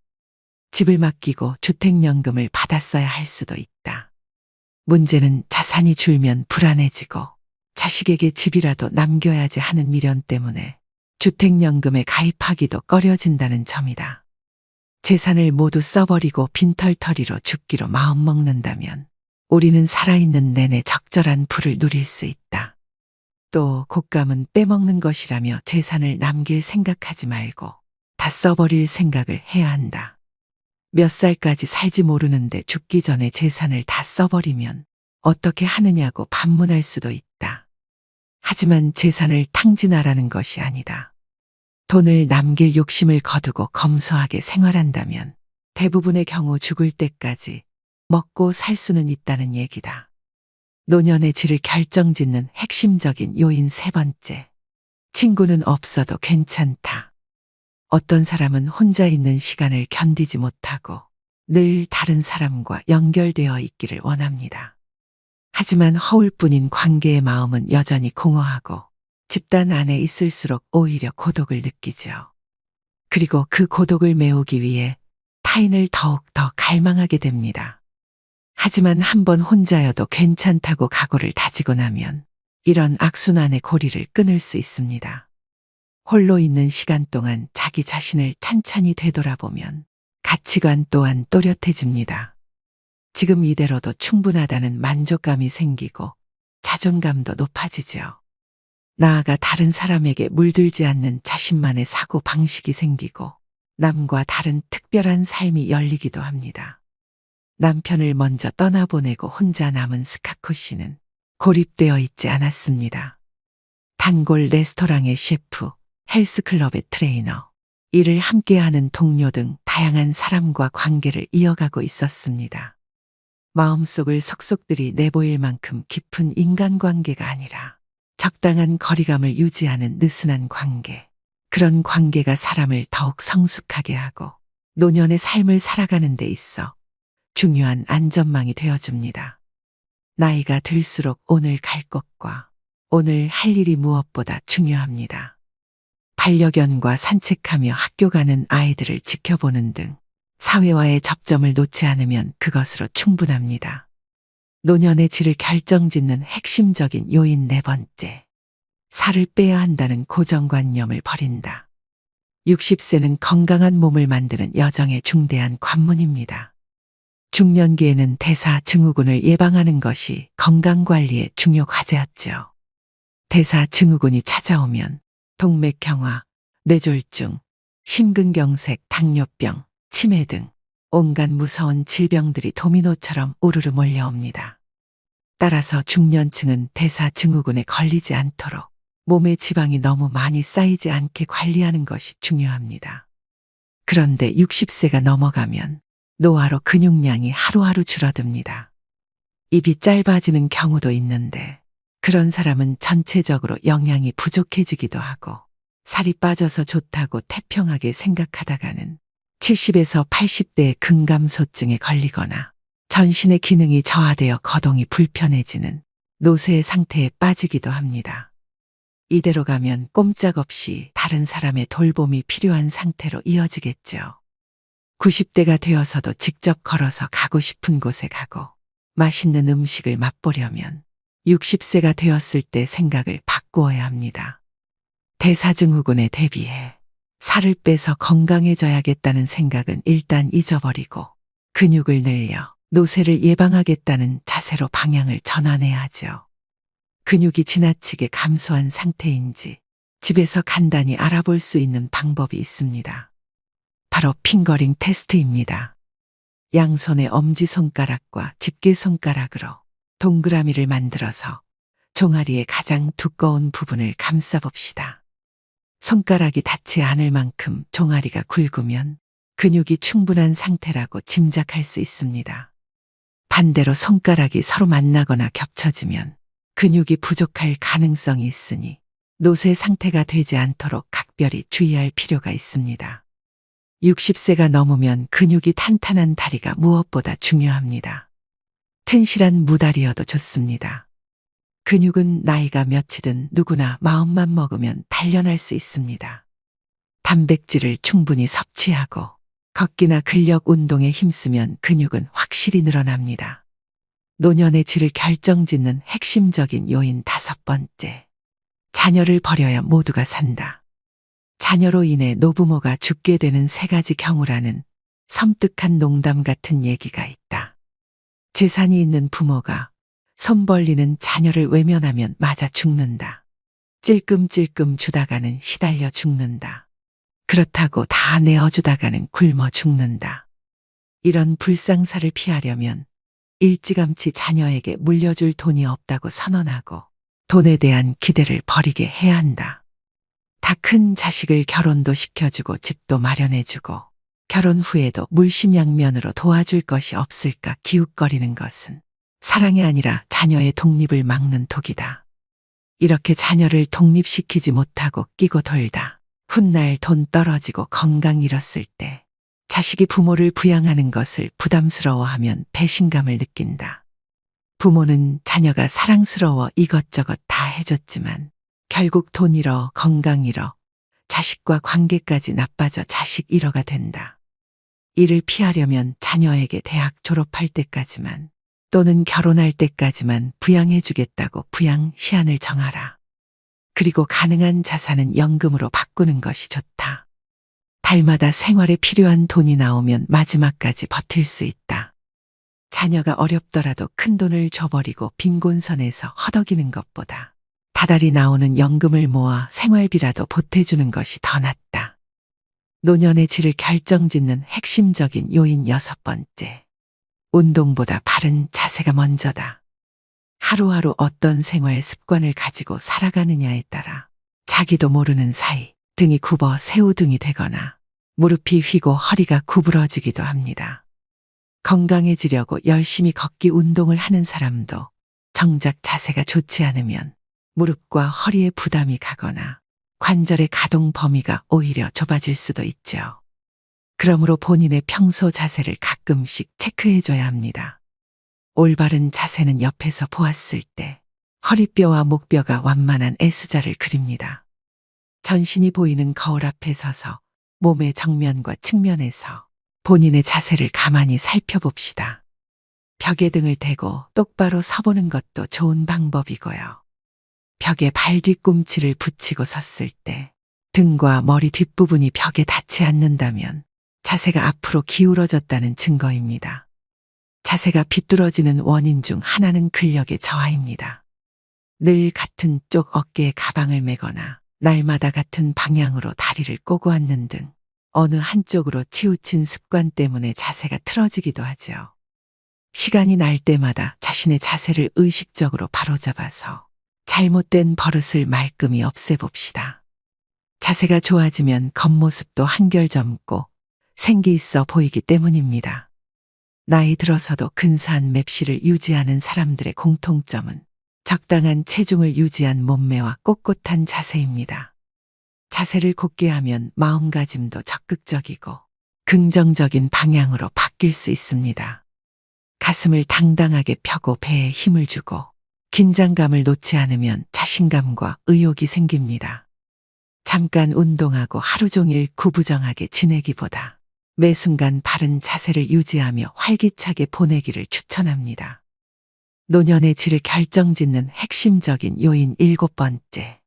집을 맡기고 주택연금을 받았어야 할 수도 있다. 문제는 자산이 줄면 불안해지고 자식에게 집이라도 남겨야지 하는 미련 때문에 주택연금에 가입하기도 꺼려진다는 점이다. 재산을 모두 써버리고 빈털터리로 죽기로 마음먹는다면 우리는 살아있는 내내 적절한 부를 누릴 수 있다. 또 곶감은 빼먹는 것이라며 재산을 남길 생각하지 말고 다 써버릴 생각을 해야 한다. 몇 살까지 살지 모르는데 죽기 전에 재산을 다 써버리면 어떻게 하느냐고 반문할 수도 있다. 하지만 재산을 탕진하라는 것이 아니다. 돈을 남길 욕심을 거두고 검소하게 생활한다면 대부분의 경우 죽을 때까지 먹고 살 수는 있다는 얘기다. 노년의 질을 결정짓는 핵심적인 요인 세 번째. 친구는 없어도 괜찮다. 어떤 사람은 혼자 있는 시간을 견디지 못하고 늘 다른 사람과 연결되어 있기를 원합니다. 하지만 허울뿐인 관계의 마음은 여전히 공허하고 집단 안에 있을수록 오히려 고독을 느끼죠. 그리고 그 고독을 메우기 위해 타인을 더욱 더 갈망하게 됩니다. 하지만 한번 혼자여도 괜찮다고 각오를 다지고 나면 이런 악순환의 고리를 끊을 수 있습니다. 홀로 있는 시간 동안 자기 자신을 찬찬히 되돌아보면 가치관 또한 또렷해집니다. 지금 이대로도 충분하다는 만족감이 생기고 자존감도 높아지죠. 나아가 다른 사람에게 물들지 않는 자신만의 사고 방식이 생기고 남과 다른 특별한 삶이 열리기도 합니다. 남편을 먼저 떠나보내고 혼자 남은 스카코 씨는 고립되어 있지 않았습니다. 단골 레스토랑의 셰프, 헬스클럽의 트레이너, 일을 함께하는 동료 등 다양한 사람과 관계를 이어가고 있었습니다. 마음속을 속속들이 내보일 만큼 깊은 인간관계가 아니라 적당한 거리감을 유지하는 느슨한 관계. 그런 관계가 사람을 더욱 성숙하게 하고 노년의 삶을 살아가는 데 있어 중요한 안전망이 되어줍니다. 나이가 들수록 오늘 갈 곳과 오늘 할 일이 무엇보다 중요합니다. 반려견과 산책하며 학교 가는 아이들을 지켜보는 등 사회와의 접점을 놓지 않으면 그것으로 충분합니다. 노년의 질을 결정짓는 핵심적인 요인 네 번째. 살을 빼야 한다는 고정관념을 버린다. 60세는 건강한 몸을 만드는 여정의 중대한 관문입니다. 중년기에는 대사증후군을 예방하는 것이 건강관리의 중요 과제였죠. 대사증후군이 찾아오면 동맥경화, 뇌졸중, 심근경색, 당뇨병, 치매 등 온갖 무서운 질병들이 도미노처럼 우르르 몰려옵니다. 따라서 중년층은 대사증후군에 걸리지 않도록 몸에 지방이 너무 많이 쌓이지 않게 관리하는 것이 중요합니다. 그런데 60세가 넘어가면 노화로 근육량이 하루하루 줄어듭니다. 입이 짧아지는 경우도 있는데 그런 사람은 전체적으로 영양이 부족해지기도 하고 살이 빠져서 좋다고 태평하게 생각하다가는 70에서 80대의 근감소증에 걸리거나 전신의 기능이 저하되어 거동이 불편해지는 노쇠의 상태에 빠지기도 합니다. 이대로 가면 꼼짝없이 다른 사람의 돌봄이 필요한 상태로 이어지겠죠. 90대가 되어서도 직접 걸어서 가고 싶은 곳에 가고 맛있는 음식을 맛보려면 60세가 되었을 때 생각을 바꾸어야 합니다. 대사증후군에 대비해 살을 빼서 건강해져야겠다는 생각은 일단 잊어버리고 근육을 늘려 노쇠를 예방하겠다는 자세로 방향을 전환해야 하죠. 근육이 지나치게 감소한 상태인지 집에서 간단히 알아볼 수 있는 방법이 있습니다. 바로 핑거링 테스트입니다. 양손의 엄지손가락과 집게손가락으로 동그라미를 만들어서 종아리의 가장 두꺼운 부분을 감싸봅시다. 손가락이 닿지 않을 만큼 종아리가 굵으면 근육이 충분한 상태라고 짐작할 수 있습니다. 반대로 손가락이 서로 만나거나 겹쳐지면 근육이 부족할 가능성이 있으니 노쇠 상태가 되지 않도록 각별히 주의할 필요가 있습니다. 60세가 넘으면 근육이 탄탄한 다리가 무엇보다 중요합니다. 튼실한 무다리여도 좋습니다. 근육은 나이가 몇이든 누구나 마음만 먹으면 단련할 수 있습니다. 단백질을 충분히 섭취하고 걷기나 근력 운동에 힘쓰면 근육은 확실히 늘어납니다. 노년의 질을 결정짓는 핵심적인 요인 5번째. 자녀를 버려야 모두가 산다. 자녀로 인해 노부모가 죽게 되는 3가지 경우라는 섬뜩한 농담 같은 얘기가 있다. 재산이 있는 부모가 손 벌리는 자녀를 외면하면 맞아 죽는다. 찔끔찔끔 주다가는 시달려 죽는다. 그렇다고 다 내어주다가는 굶어 죽는다. 이런 불상사를 피하려면 일찌감치 자녀에게 물려줄 돈이 없다고 선언하고 돈에 대한 기대를 버리게 해야 한다. 다 큰 자식을 결혼도 시켜주고 집도 마련해주고 결혼 후에도 물심양면으로 도와줄 것이 없을까 기웃거리는 것은 사랑이 아니라 자녀의 독립을 막는 독이다. 이렇게 자녀를 독립시키지 못하고 끼고 돌다 훗날 돈 떨어지고 건강 잃었을 때 자식이 부모를 부양하는 것을 부담스러워하면 배신감을 느낀다. 부모는 자녀가 사랑스러워 이것저것 다 해줬지만 결국 돈 잃어 건강 잃어 자식과 관계까지 나빠져 자식 잃어가 된다. 이를 피하려면 자녀에게 대학 졸업할 때까지만 또는 결혼할 때까지만 부양해주겠다고 부양 시한을 정하라. 그리고 가능한 자산은 연금으로 바꾸는 것이 좋다. 달마다 생활에 필요한 돈이 나오면 마지막까지 버틸 수 있다. 자녀가 어렵더라도 큰 돈을 줘버리고 빈곤선에서 허덕이는 것보다 다달이 나오는 연금을 모아 생활비라도 보태주는 것이 더 낫다. 노년의 질을 결정짓는 핵심적인 요인 6번째. 운동보다 바른 자세가 먼저다. 하루하루 어떤 생활 습관을 가지고 살아가느냐에 따라 자기도 모르는 사이 등이 굽어 새우등이 되거나 무릎이 휘고 허리가 구부러지기도 합니다. 건강해지려고 열심히 걷기 운동을 하는 사람도 정작 자세가 좋지 않으면 무릎과 허리에 부담이 가거나 관절의 가동 범위가 오히려 좁아질 수도 있죠. 그러므로 본인의 평소 자세를 가끔씩 체크해줘야 합니다. 올바른 자세는 옆에서 보았을 때 허리뼈와 목뼈가 완만한 S자를 그립니다. 전신이 보이는 거울 앞에 서서 몸의 정면과 측면에서 본인의 자세를 가만히 살펴봅시다. 벽에 등을 대고 똑바로 서보는 것도 좋은 방법이고요. 벽에 발 뒤꿈치를 붙이고 섰을 때 등과 머리 뒷부분이 벽에 닿지 않는다면 자세가 앞으로 기울어졌다는 증거입니다. 자세가 비뚤어지는 원인 중 하나는 근력의 저하입니다. 늘 같은 쪽 어깨에 가방을 메거나 날마다 같은 방향으로 다리를 꼬고 앉는 등 어느 한쪽으로 치우친 습관 때문에 자세가 틀어지기도 하죠. 시간이 날 때마다 자신의 자세를 의식적으로 바로잡아서 잘못된 버릇을 말끔히 없애봅시다. 자세가 좋아지면 겉모습도 한결 젊고 생기 있어 보이기 때문입니다. 나이 들어서도 근사한 맵시를 유지하는 사람들의 공통점은 적당한 체중을 유지한 몸매와 꼿꼿한 자세입니다. 자세를 곧게 하면 마음가짐도 적극적이고 긍정적인 방향으로 바뀔 수 있습니다. 가슴을 당당하게 펴고 배에 힘을 주고 긴장감을 놓지 않으면 자신감과 의욕이 생깁니다. 잠깐 운동하고 하루 종일 구부정하게 지내기보다 매 순간 바른 자세를 유지하며 활기차게 보내기를 추천합니다. 노년의 질을 결정짓는 핵심적인 요인 7번째.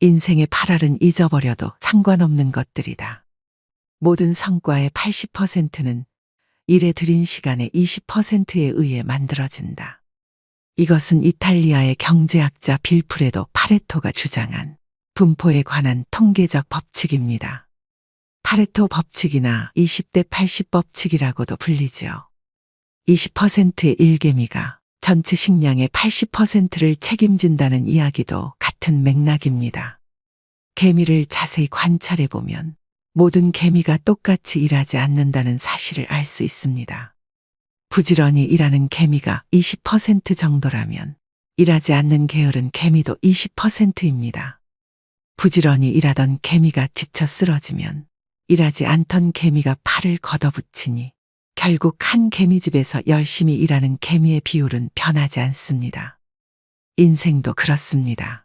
인생의 8할은 잊어버려도 상관없는 것들이다. 모든 성과의 80%는 일에 들인 시간의 20%에 의해 만들어진다. 이것은 이탈리아의 경제학자 빌프레도 파레토가 주장한 분포에 관한 통계적 법칙입니다. 파레토 법칙이나 20대 80 법칙이라고도 불리지요. 20%의 일개미가 전체 식량의 80%를 책임진다는 이야기도 같은 맥락입니다. 개미를 자세히 관찰해 보면 모든 개미가 똑같이 일하지 않는다는 사실을 알 수 있습니다. 부지런히 일하는 개미가 20% 정도라면 일하지 않는 게으른 개미도 20%입니다. 부지런히 일하던 개미가 지쳐 쓰러지면 일하지 않던 개미가 팔을 걷어붙이니 결국 한 개미집에서 열심히 일하는 개미의 비율은 변하지 않습니다. 인생도 그렇습니다.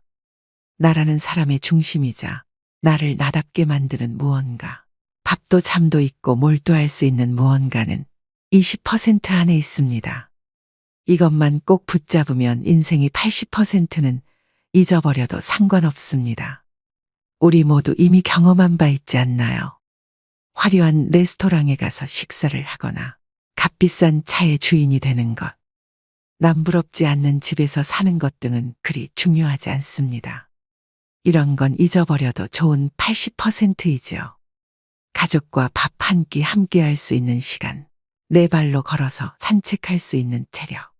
나라는 사람의 중심이자 나를 나답게 만드는 무언가, 밥도 잠도 있고 몰두할 수 있는 무언가는 20% 안에 있습니다. 이것만 꼭 붙잡으면 인생이 80%는 잊어버려도 상관없습니다. 우리 모두 이미 경험한 바 있지 않나요? 화려한 레스토랑에 가서 식사를 하거나 값비싼 차의 주인이 되는 것, 남부럽지 않는 집에서 사는 것 등은 그리 중요하지 않습니다. 이런 건 잊어버려도 좋은 80%이지요. 가족과 밥 한 끼 함께 할 수 있는 시간, 내 발로 걸어서 산책할 수 있는 체력,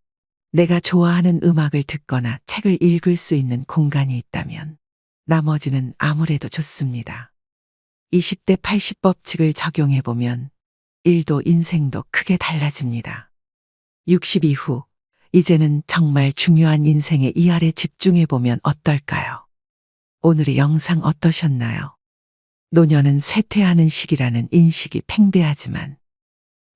내가 좋아하는 음악을 듣거나 책을 읽을 수 있는 공간이 있다면 나머지는 아무래도 좋습니다. 20대 80 법칙을 적용해보면 일도 인생도 크게 달라집니다. 60 이후, 이제는 정말 중요한 인생의 이할에 집중해보면 어떨까요? 오늘의 영상 어떠셨나요? 노년은 쇠퇴하는 시기라는 인식이 팽배하지만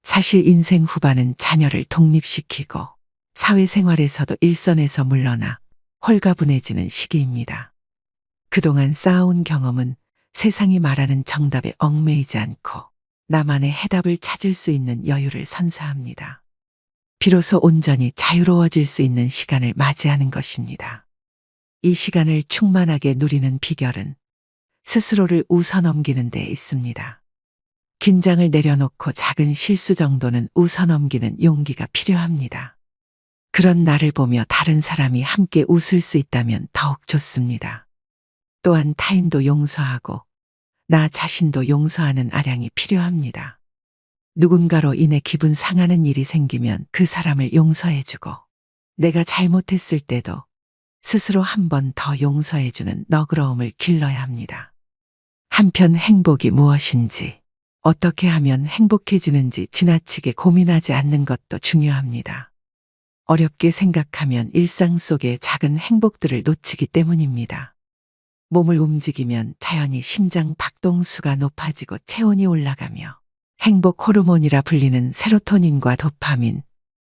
사실 인생 후반은 자녀를 독립시키고 사회생활에서도 일선에서 물러나 홀가분해지는 시기입니다. 그동안 쌓아온 경험은 세상이 말하는 정답에 얽매이지 않고 나만의 해답을 찾을 수 있는 여유를 선사합니다. 비로소 온전히 자유로워질 수 있는 시간을 맞이하는 것입니다. 이 시간을 충만하게 누리는 비결은 스스로를 웃어넘기는 데 있습니다. 긴장을 내려놓고 작은 실수 정도는 웃어넘기는 용기가 필요합니다. 그런 나를 보며 다른 사람이 함께 웃을 수 있다면 더욱 좋습니다. 또한 타인도 용서하고 나 자신도 용서하는 아량이 필요합니다. 누군가로 인해 기분 상하는 일이 생기면 그 사람을 용서해주고 내가 잘못했을 때도 스스로 한 번 더 용서해주는 너그러움을 길러야 합니다. 한편 행복이 무엇인지, 어떻게 하면 행복해지는지 지나치게 고민하지 않는 것도 중요합니다. 어렵게 생각하면 일상 속의 작은 행복들을 놓치기 때문입니다. 몸을 움직이면 자연히 심장 박동수가 높아지고 체온이 올라가며 행복 호르몬이라 불리는 세로토닌과 도파민,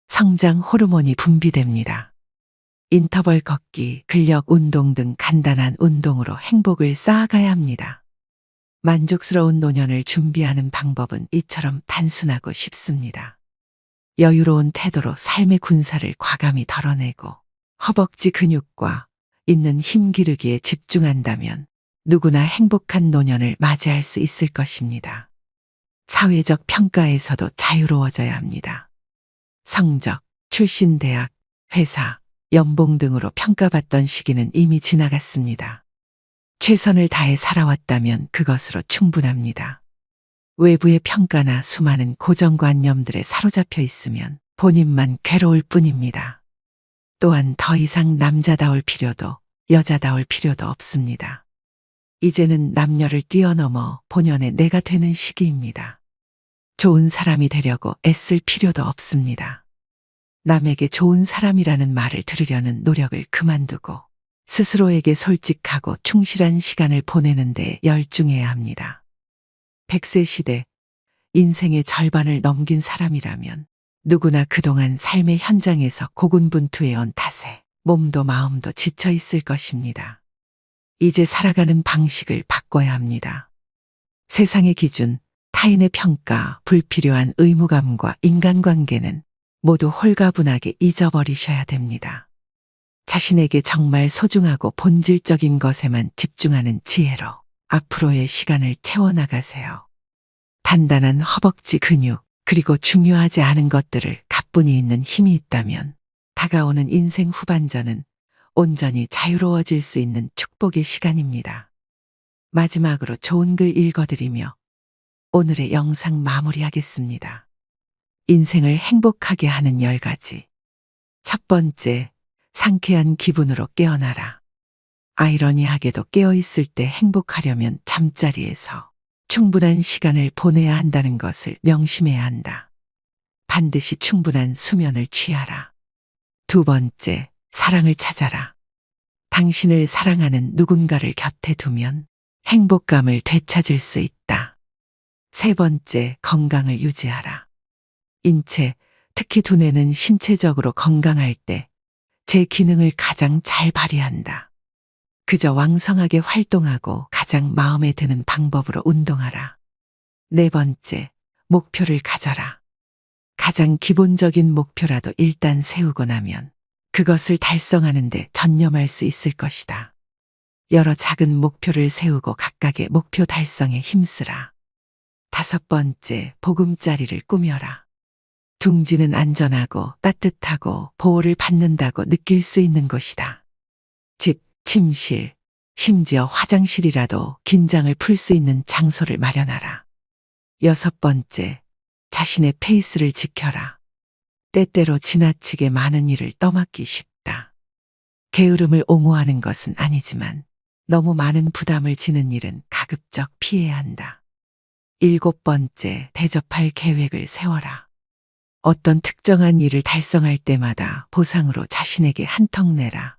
성장 호르몬이 분비됩니다. 인터벌 걷기, 근력 운동 등 간단한 운동으로 행복을 쌓아가야 합니다. 만족스러운 노년을 준비하는 방법은 이처럼 단순하고 쉽습니다. 여유로운 태도로 삶의 군사를 과감히 덜어내고 허벅지 근육과 있는 힘 기르기에 집중한다면 누구나 행복한 노년을 맞이할 수 있을 것입니다. 사회적 평가에서도 자유로워져야 합니다. 성적, 출신 대학, 회사, 연봉 등으로 평가받던 시기는 이미 지나갔습니다. 최선을 다해 살아왔다면 그것으로 충분합니다. 외부의 평가나 수많은 고정관념들에 사로잡혀 있으면 본인만 괴로울 뿐입니다. 또한 더 이상 남자다울 필요도 여자다울 필요도 없습니다. 이제는 남녀를 뛰어넘어 본연의 내가 되는 시기입니다. 좋은 사람이 되려고 애쓸 필요도 없습니다. 남에게 좋은 사람이라는 말을 들으려는 노력을 그만두고 스스로에게 솔직하고 충실한 시간을 보내는 데 열중해야 합니다. 100세 시대, 인생의 절반을 넘긴 사람이라면 누구나 그동안 삶의 현장에서 고군분투해온 탓에 몸도 마음도 지쳐 있을 것입니다. 이제 살아가는 방식을 바꿔야 합니다. 세상의 기준, 타인의 평가, 불필요한 의무감과 인간관계는 모두 홀가분하게 잊어버리셔야 됩니다. 자신에게 정말 소중하고 본질적인 것에만 집중하는 지혜로 앞으로의 시간을 채워나가세요. 단단한 허벅지 근육, 그리고 중요하지 않은 것들을 가뿐히 있는 힘이 있다면 다가오는 인생 후반전은 온전히 자유로워질 수 있는 축복의 시간입니다. 마지막으로 좋은 글 읽어드리며 오늘의 영상 마무리하겠습니다. 인생을 행복하게 하는 10가지. 첫 번째, 상쾌한 기분으로 깨어나라. 아이러니하게도 깨어있을 때 행복하려면 잠자리에서 충분한 시간을 보내야 한다는 것을 명심해야 한다. 반드시 충분한 수면을 취하라. 두 번째, 사랑을 찾아라. 당신을 사랑하는 누군가를 곁에 두면 행복감을 되찾을 수 있다. 세 번째, 건강을 유지하라. 인체, 특히 두뇌는 신체적으로 건강할 때 제 기능을 가장 잘 발휘한다. 그저 왕성하게 활동하고 가장 마음에 드는 방법으로 운동하라. 네 번째, 목표를 가져라. 가장 기본적인 목표라도 일단 세우고 나면 그것을 달성하는 데 전념할 수 있을 것이다. 여러 작은 목표를 세우고 각각의 목표 달성에 힘쓰라. 다섯 번째, 보금자리를 꾸며라. 둥지는 안전하고 따뜻하고 보호를 받는다고 느낄 수 있는 곳이다. 집, 침실, 심지어 화장실이라도 긴장을 풀 수 있는 장소를 마련하라. 여섯 번째, 자신의 페이스를 지켜라. 때때로 지나치게 많은 일을 떠맡기 쉽다. 게으름을 옹호하는 것은 아니지만 너무 많은 부담을 지는 일은 가급적 피해야 한다. 일곱 번째, 대접할 계획을 세워라. 어떤 특정한 일을 달성할 때마다 보상으로 자신에게 한턱 내라.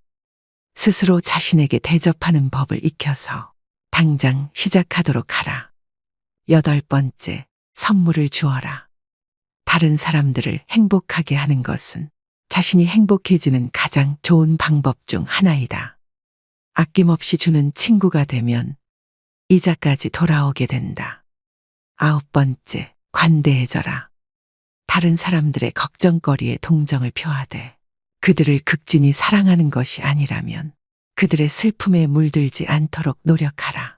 스스로 자신에게 대접하는 법을 익혀서 당장 시작하도록 하라. 여덟 번째, 선물을 주어라. 다른 사람들을 행복하게 하는 것은 자신이 행복해지는 가장 좋은 방법 중 하나이다. 아낌없이 주는 친구가 되면 이자까지 돌아오게 된다. 아홉 번째, 관대해져라. 다른 사람들의 걱정거리에 동정을 표하되 그들을 극진히 사랑하는 것이 아니라면 그들의 슬픔에 물들지 않도록 노력하라.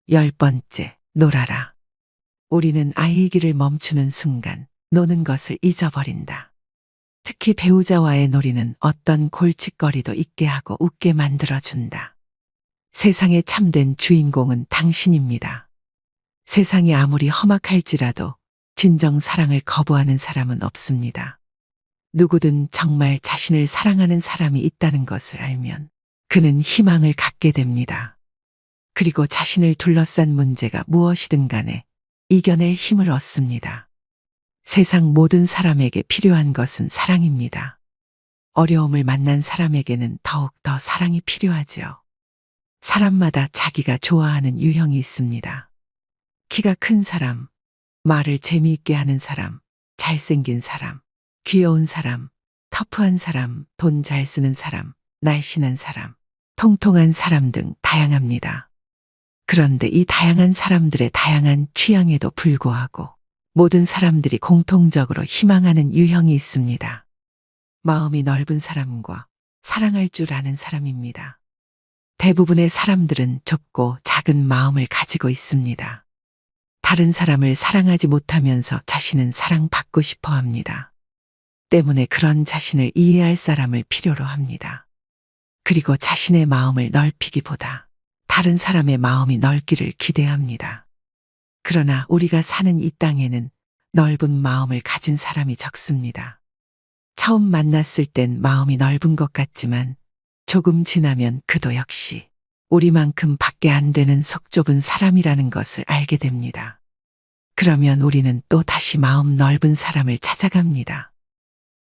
열 번째, 놀아라. 우리는 아이이기를 멈추는 순간 노는 것을 잊어버린다. 특히 배우자와의 놀이는 어떤 골칫거리도 있게 하고 웃게 만들어준다. 세상의 참된 주인공은 당신입니다. 세상이 아무리 험악할지라도 진정 사랑을 거부하는 사람은 없습니다. 누구든 정말 자신을 사랑하는 사람이 있다는 것을 알면 그는 희망을 갖게 됩니다. 그리고 자신을 둘러싼 문제가 무엇이든 간에 이겨낼 힘을 얻습니다. 세상 모든 사람에게 필요한 것은 사랑입니다. 어려움을 만난 사람에게는 더욱 더 사랑이 필요하지요. 사람마다 자기가 좋아하는 유형이 있습니다. 키가 큰 사람, 말을 재미있게 하는 사람, 잘생긴 사람, 귀여운 사람, 터프한 사람, 돈 잘 쓰는 사람, 날씬한 사람, 통통한 사람 등 다양합니다. 그런데 이 다양한 사람들의 다양한 취향에도 불구하고 모든 사람들이 공통적으로 희망하는 유형이 있습니다. 마음이 넓은 사람과 사랑할 줄 아는 사람입니다. 대부분의 사람들은 좁고 작은 마음을 가지고 있습니다. 다른 사람을 사랑하지 못하면서 자신은 사랑받고 싶어 합니다. 때문에 그런 자신을 이해할 사람을 필요로 합니다. 그리고 자신의 마음을 넓히기보다 다른 사람의 마음이 넓기를 기대합니다. 그러나 우리가 사는 이 땅에는 넓은 마음을 가진 사람이 적습니다. 처음 만났을 땐 마음이 넓은 것 같지만 조금 지나면 그도 역시 우리만큼 밖에 안 되는 속 좁은 사람이라는 것을 알게 됩니다. 그러면 우리는 또 다시 마음 넓은 사람을 찾아갑니다.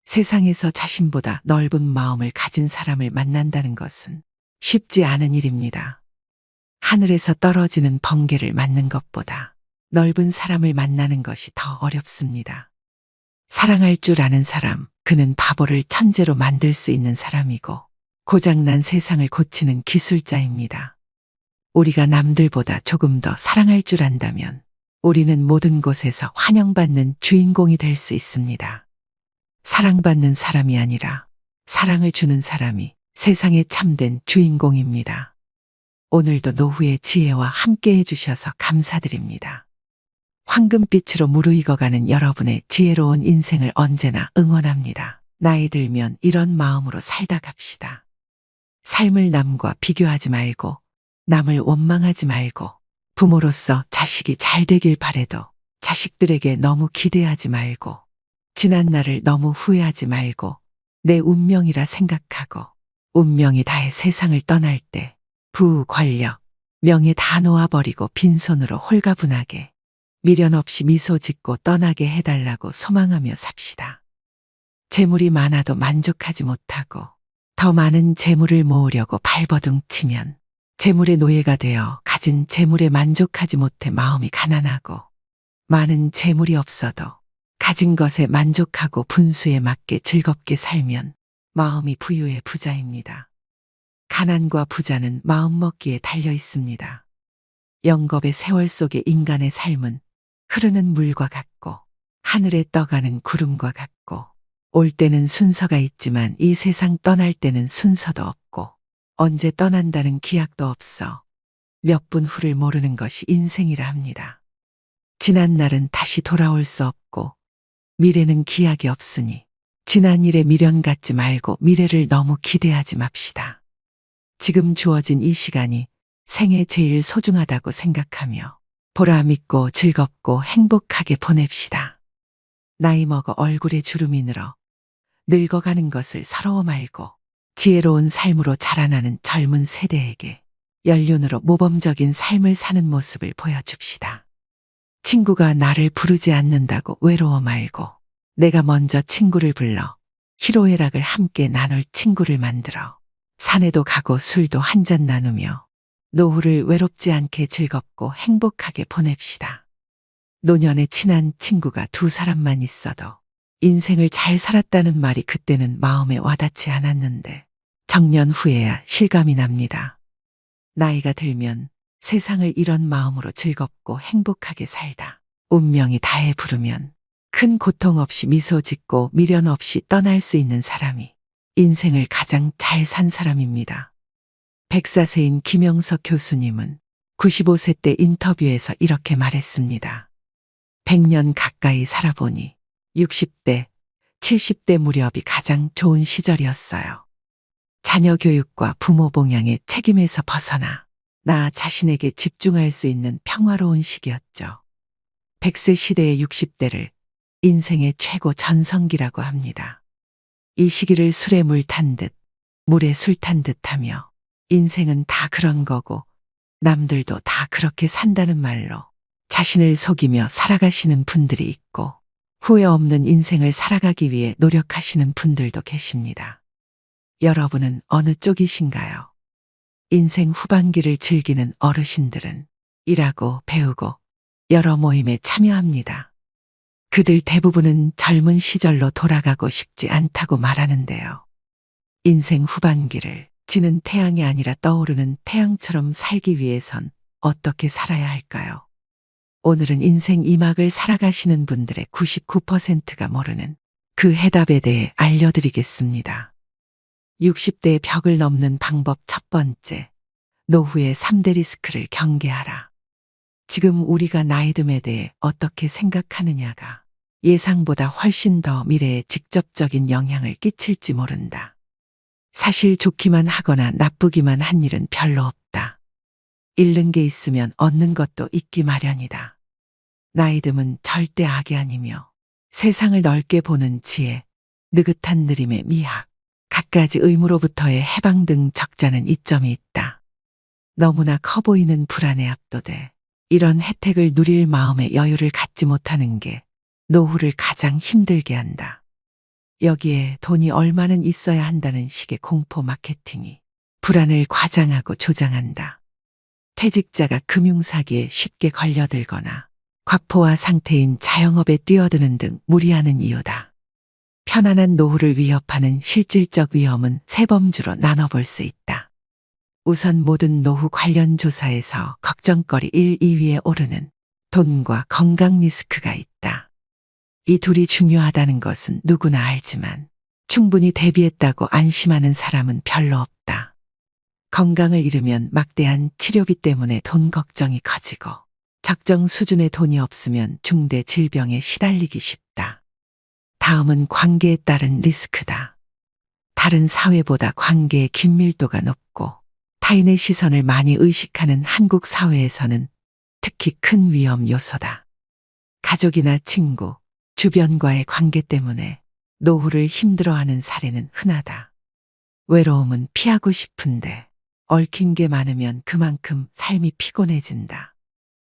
세상에서 자신보다 넓은 마음을 가진 사람을 만난다는 것은 쉽지 않은 일입니다. 하늘에서 떨어지는 번개를 맞는 것보다 넓은 사람을 만나는 것이 더 어렵습니다. 사랑할 줄 아는 사람, 그는 바보를 천재로 만들 수 있는 사람이고 고장난 세상을 고치는 기술자입니다. 우리가 남들보다 조금 더 사랑할 줄 안다면 우리는 모든 곳에서 환영받는 주인공이 될 수 있습니다. 사랑받는 사람이 아니라 사랑을 주는 사람이 세상의 참된 주인공입니다. 오늘도 노후의 지혜와 함께 해주셔서 감사드립니다. 황금빛으로 무르익어가는 여러분의 지혜로운 인생을 언제나 응원합니다. 나이 들면 이런 마음으로 살다 갑시다. 삶을 남과 비교하지 말고 남을 원망하지 말고 부모로서 자식이 잘 되길 바래도 자식들에게 너무 기대하지 말고 지난 날을 너무 후회하지 말고 내 운명이라 생각하고 운명이 다해 세상을 떠날 때 부, 권력, 명예 다 놓아버리고 빈손으로 홀가분하게 미련 없이 미소 짓고 떠나게 해달라고 소망하며 삽시다. 재물이 많아도 만족하지 못하고 더 많은 재물을 모으려고 발버둥 치면 재물의 노예가 되어 가진 재물에 만족하지 못해 마음이 가난하고 많은 재물이 없어도 가진 것에 만족하고 분수에 맞게 즐겁게 살면 마음이 부유의 부자입니다. 가난과 부자는 마음먹기에 달려 있습니다. 영겁의 세월 속의 인간의 삶은 흐르는 물과 같고 하늘에 떠가는 구름과 같고 올 때는 순서가 있지만 이 세상 떠날 때는 순서도 없고 언제 떠난다는 기약도 없어 몇 분 후를 모르는 것이 인생이라 합니다. 지난 날은 다시 돌아올 수 없고 미래는 기약이 없으니 지난 일에 미련 갖지 말고 미래를 너무 기대하지 맙시다. 지금 주어진 이 시간이 생애 제일 소중하다고 생각하며 보람 있고 즐겁고 행복하게 보냅시다. 나이 먹어 얼굴에 주름이 늘어 늙어가는 것을 서러워 말고 지혜로운 삶으로 자라나는 젊은 세대에게 연륜으로 모범적인 삶을 사는 모습을 보여줍시다. 친구가 나를 부르지 않는다고 외로워 말고 내가 먼저 친구를 불러 희로애락을 함께 나눌 친구를 만들어 산에도 가고 술도 한잔 나누며 노후를 외롭지 않게 즐겁고 행복하게 보냅시다. 노년에 친한 친구가 두 사람만 있어도 인생을 잘 살았다는 말이 그때는 마음에 와닿지 않았는데 정년 후에야 실감이 납니다. 나이가 들면 세상을 이런 마음으로 즐겁고 행복하게 살다 운명이 다해 부르면 큰 고통 없이 미소 짓고 미련 없이 떠날 수 있는 사람이 인생을 가장 잘 산 사람입니다. 백사세인 김영석 교수님은 95세 때 인터뷰에서 이렇게 말했습니다. 100년 가까이 살아보니 60대, 70대 무렵이 가장 좋은 시절이었어요. 자녀 교육과 부모 봉양의 책임에서 벗어나 나 자신에게 집중할 수 있는 평화로운 시기였죠. 100세 시대의 60대를 인생의 최고 전성기라고 합니다. 이 시기를 술에 물 탄 듯, 물에 술 탄 듯하며 인생은 다 그런 거고 남들도 다 그렇게 산다는 말로 자신을 속이며 살아가시는 분들이 있고 후회 없는 인생을 살아가기 위해 노력하시는 분들도 계십니다. 여러분은 어느 쪽이신가요? 인생 후반기를 즐기는 어르신들은 일하고 배우고 여러 모임에 참여합니다. 그들 대부분은 젊은 시절로 돌아가고 싶지 않다고 말하는데요. 인생 후반기를 지는 태양이 아니라 떠오르는 태양처럼 살기 위해선 어떻게 살아야 할까요? 오늘은 인생 2막을 살아가시는 분들의 99%가 모르는 그 해답에 대해 알려드리겠습니다. 60대의 벽을 넘는 방법 첫 번째, 노후의 3대 리스크를 경계하라. 지금 우리가 나이듦에 대해 어떻게 생각하느냐가 예상보다 훨씬 더 미래에 직접적인 영향을 끼칠지 모른다. 사실 좋기만 하거나 나쁘기만 한 일은 별로 없다. 잃는 게 있으면 얻는 것도 있기 마련이다. 나이듦은 절대 악이 아니며 세상을 넓게 보는 지혜, 느긋한 느림의 미학, 갖가지 의무로부터의 해방 등 적잖은 이점이 있다. 너무나 커 보이는 불안에 압도돼 이런 혜택을 누릴 마음의 여유를 갖지 못하는 게 노후를 가장 힘들게 한다. 여기에 돈이 얼마는 있어야 한다는 식의 공포 마케팅이 불안을 과장하고 조장한다. 퇴직자가 금융사기에 쉽게 걸려들거나 과포화 상태인 자영업에 뛰어드는 등 무리하는 이유다. 편안한 노후를 위협하는 실질적 위험은 세 범주로 나눠볼 수 있다. 우선 모든 노후 관련 조사에서 걱정거리 1, 2위에 오르는 돈과 건강 리스크가 있다. 이 둘이 중요하다는 것은 누구나 알지만 충분히 대비했다고 안심하는 사람은 별로 없다. 건강을 잃으면 막대한 치료비 때문에 돈 걱정이 커지고 적정 수준의 돈이 없으면 중대 질병에 시달리기 쉽다. 다음은 관계에 따른 리스크다. 다른 사회보다 관계의 긴밀도가 높고 타인의 시선을 많이 의식하는 한국 사회에서는 특히 큰 위험 요소다. 가족이나 친구, 주변과의 관계 때문에 노후를 힘들어하는 사례는 흔하다. 외로움은 피하고 싶은데 얽힌 게 많으면 그만큼 삶이 피곤해진다.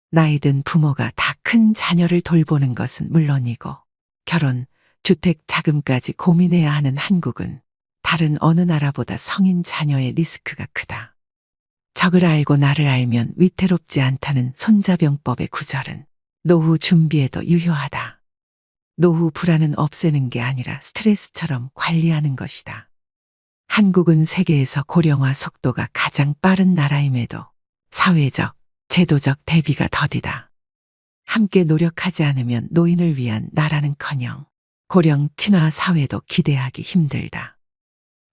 나이든 부모가 다 큰 자녀를 돌보는 것은 물론이고 결혼, 주택 자금까지 고민해야 하는 한국은 다른 어느 나라보다 성인 자녀의 리스크가 크다. 적을 알고 나를 알면 위태롭지 않다는 손자병법의 구절은 노후 준비에도 유효하다. 노후 불안은 없애는 게 아니라 스트레스처럼 관리하는 것이다. 한국은 세계에서 고령화 속도가 가장 빠른 나라임에도 사회적, 제도적 대비가 더디다. 함께 노력하지 않으면 노인을 위한 나라는커녕 고령 친화 사회도 기대하기 힘들다.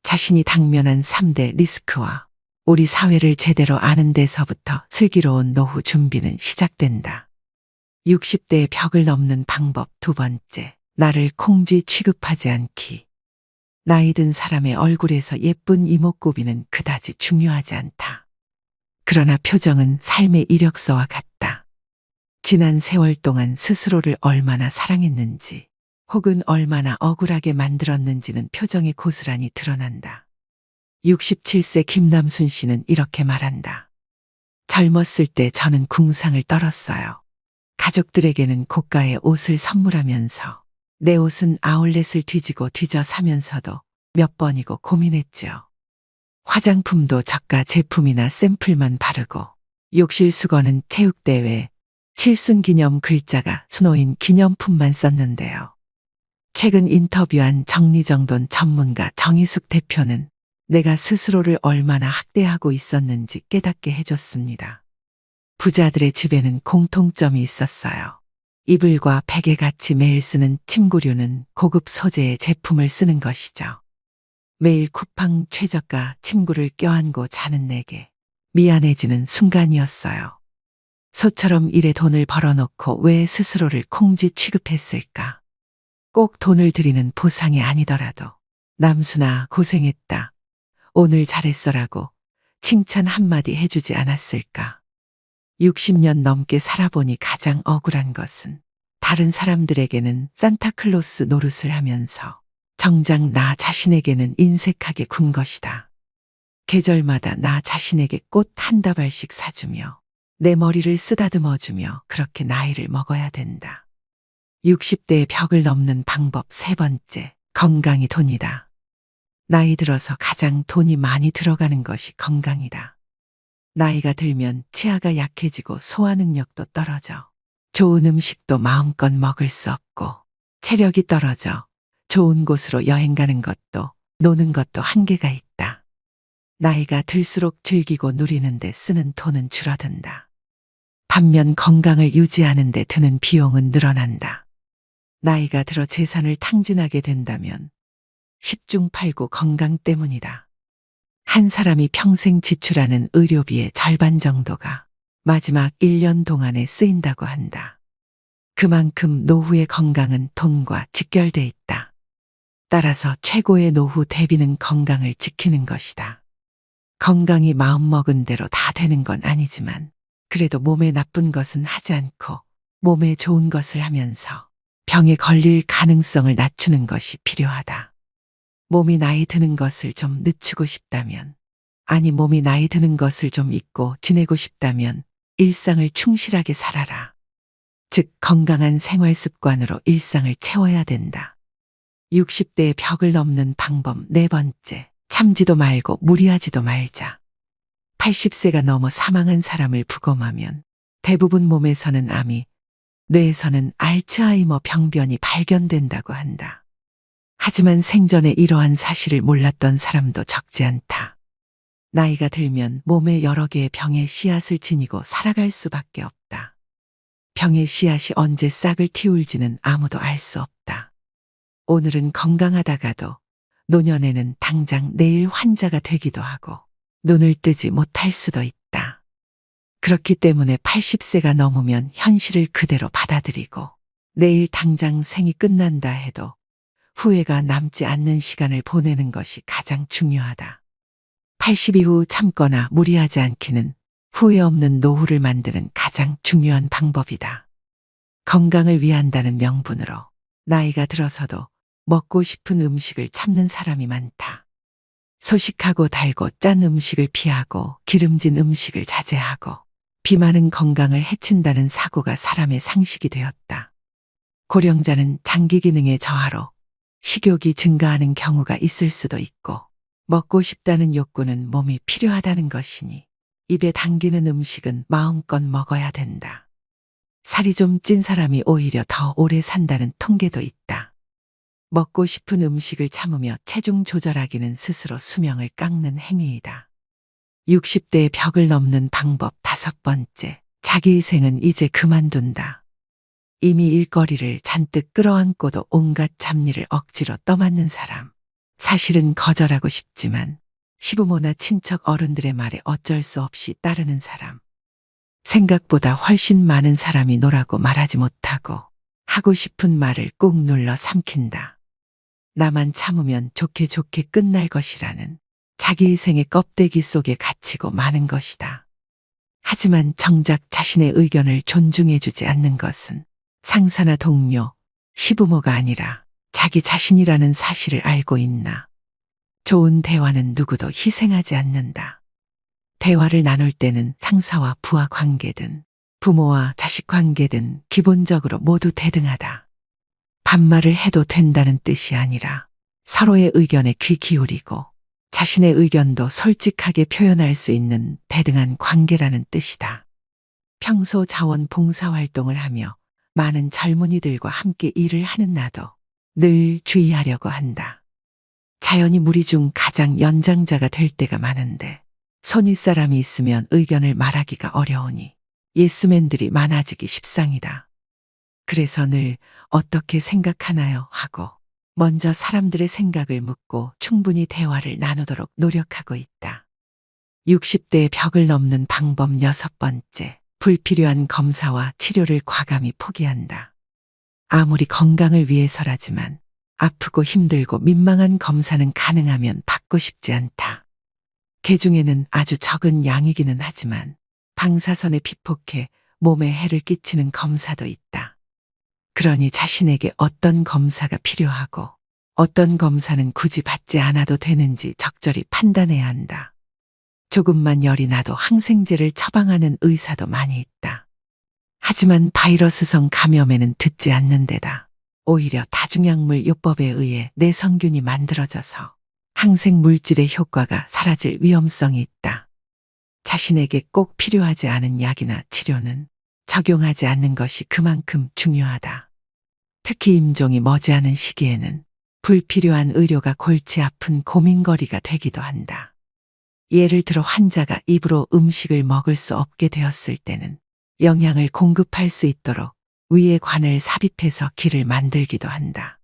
자신이 당면한 3대 리스크와 우리 사회를 제대로 아는 데서부터 슬기로운 노후 준비는 시작된다. 60대의 벽을 넘는 방법 두 번째, 나를 콩쥐 취급하지 않기. 나이 든 사람의 얼굴에서 예쁜 이목구비는 그다지 중요하지 않다. 그러나 표정은 삶의 이력서와 같다. 지난 세월 동안 스스로를 얼마나 사랑했는지 혹은 얼마나 억울하게 만들었는지는 표정에 고스란히 드러난다. 67세 김남순 씨는 이렇게 말한다. 젊었을 때 저는 궁상을 떨었어요. 가족들에게는 고가의 옷을 선물하면서 내 옷은 아울렛을 뒤지고 뒤져 사면서도 몇 번이고 고민했죠. 화장품도 저가 제품이나 샘플만 바르고 욕실 수건은 체육대회, 칠순기념 글자가 수놓인 기념품만 썼는데요. 최근 인터뷰한 정리정돈 전문가 정희숙 대표는 내가 스스로를 얼마나 학대하고 있었는지 깨닫게 해줬습니다. 부자들의 집에는 공통점이 있었어요. 이불과 베개 같이 매일 쓰는 침구류는 고급 소재의 제품을 쓰는 것이죠. 매일 쿠팡 최저가 침구를 껴안고 자는 내게 미안해지는 순간이었어요. 소처럼 일에 돈을 벌어놓고 왜 스스로를 콩쥐 취급했을까? 꼭 돈을 드리는 보상이 아니더라도 남순아 고생했다. 오늘 잘했어라고 칭찬 한마디 해주지 않았을까? 60년 넘게 살아보니 가장 억울한 것은 다른 사람들에게는 산타클로스 노릇을 하면서 정작 나 자신에게는 인색하게 군 것이다. 계절마다 나 자신에게 꽃 한 다발씩 사주며 내 머리를 쓰다듬어주며 그렇게 나이를 먹어야 된다. 60대의 벽을 넘는 방법 세 번째, 건강이 돈이다. 나이 들어서 가장 돈이 많이 들어가는 것이 건강이다. 나이가 들면 치아가 약해지고 소화 능력도 떨어져 좋은 음식도 마음껏 먹을 수 없고 체력이 떨어져 좋은 곳으로 여행 가는 것도 노는 것도 한계가 있다. 나이가 들수록 즐기고 누리는 데 쓰는 돈은 줄어든다. 반면 건강을 유지하는 데 드는 비용은 늘어난다. 나이가 들어 재산을 탕진하게 된다면 10중 8구 건강 때문이다. 한 사람이 평생 지출하는 의료비의 절반 정도가 마지막 1년 동안에 쓰인다고 한다. 그만큼 노후의 건강은 돈과 직결돼 있다. 따라서 최고의 노후 대비는 건강을 지키는 것이다. 건강이 마음먹은 대로 다 되는 건 아니지만 그래도 몸에 나쁜 것은 하지 않고 몸에 좋은 것을 하면서 병에 걸릴 가능성을 낮추는 것이 필요하다. 몸이 나이 드는 것을 좀 늦추고 싶다면, 아니 몸이 나이 드는 것을 좀 잊고 지내고 싶다면 일상을 충실하게 살아라. 즉 건강한 생활 습관으로 일상을 채워야 된다. 60대의 벽을 넘는 방법 네 번째, 참지도 말고 무리하지도 말자. 80세가 넘어 사망한 사람을 부검하면 대부분 몸에서는 암이 뇌에서는 알츠하이머 병변이 발견된다고 한다. 하지만 생전에 이러한 사실을 몰랐던 사람도 적지 않다. 나이가 들면 몸에 여러 개의 병의 씨앗을 지니고 살아갈 수밖에 없다. 병의 씨앗이 언제 싹을 틔울지는 아무도 알 수 없다. 오늘은 건강하다가도 노년에는 당장 내일 환자가 되기도 하고 눈을 뜨지 못할 수도 있다. 그렇기 때문에 80세가 넘으면 현실을 그대로 받아들이고 내일 당장 생이 끝난다 해도 후회가 남지 않는 시간을 보내는 것이 가장 중요하다. 80 이후 참거나 무리하지 않기는 후회 없는 노후를 만드는 가장 중요한 방법이다. 건강을 위한다는 명분으로 나이가 들어서도 먹고 싶은 음식을 참는 사람이 많다. 소식하고 달고 짠 음식을 피하고 기름진 음식을 자제하고 비만은 건강을 해친다는 사고가 사람의 상식이 되었다. 고령자는 장기 기능의 저하로 식욕이 증가하는 경우가 있을 수도 있고 먹고 싶다는 욕구는 몸이 필요하다는 것이니 입에 당기는 음식은 마음껏 먹어야 된다. 살이 좀 찐 사람이 오히려 더 오래 산다는 통계도 있다. 먹고 싶은 음식을 참으며 체중 조절하기는 스스로 수명을 깎는 행위이다. 60대의 벽을 넘는 방법 5번째, 자기희생은 이제 그만둔다. 이미 일거리를 잔뜩 끌어안고도 온갖 잡일을 억지로 떠맡는 사람. 사실은 거절하고 싶지만 시부모나 친척 어른들의 말에 어쩔 수 없이 따르는 사람. 생각보다 훨씬 많은 사람이 노라고 말하지 못하고 하고 싶은 말을 꾹 눌러 삼킨다. 나만 참으면 좋게 좋게 끝날 것이라는 자기희생의 껍데기 속에 갇히고 마는 것이다. 하지만 정작 자신의 의견을 존중해주지 않는 것은 상사나 동료, 시부모가 아니라 자기 자신이라는 사실을 알고 있나. 좋은 대화는 누구도 희생하지 않는다. 대화를 나눌 때는 상사와 부하 관계든 부모와 자식 관계든 기본적으로 모두 대등하다. 반말을 해도 된다는 뜻이 아니라 서로의 의견에 귀 기울이고 자신의 의견도 솔직하게 표현할 수 있는 대등한 관계라는 뜻이다. 평소 자원 봉사활동을 하며 많은 젊은이들과 함께 일을 하는 나도 늘 주의하려고 한다. 자연히 무리 중 가장 연장자가 될 때가 많은데 손윗 사람이 있으면 의견을 말하기가 어려우니 예스맨들이 많아지기 십상이다. 그래서 늘 어떻게 생각하나요? 하고 먼저 사람들의 생각을 묻고 충분히 대화를 나누도록 노력하고 있다. 60대의 벽을 넘는 방법 6번째, 불필요한 검사와 치료를 과감히 포기한다. 아무리 건강을 위해서라지만 아프고 힘들고 민망한 검사는 가능하면 받고 싶지 않다. 개중에는 아주 적은 양이기는 하지만 방사선에 피폭해 몸에 해를 끼치는 검사도 있다. 그러니 자신에게 어떤 검사가 필요하고 어떤 검사는 굳이 받지 않아도 되는지 적절히 판단해야 한다. 조금만 열이 나도 항생제를 처방하는 의사도 많이 있다. 하지만 바이러스성 감염에는 듣지 않는 데다 오히려 다중약물 요법에 의해 내성균이 만들어져서 항생 물질의 효과가 사라질 위험성이 있다. 자신에게 꼭 필요하지 않은 약이나 치료는 적용하지 않는 것이 그만큼 중요하다. 특히 임종이 머지않은 시기에는 불필요한 의료가 골치 아픈 고민거리가 되기도 한다. 예를 들어 환자가 입으로 음식을 먹을 수 없게 되었을 때는 영양을 공급할 수 있도록 위에 관을 삽입해서 기를 만들기도 한다.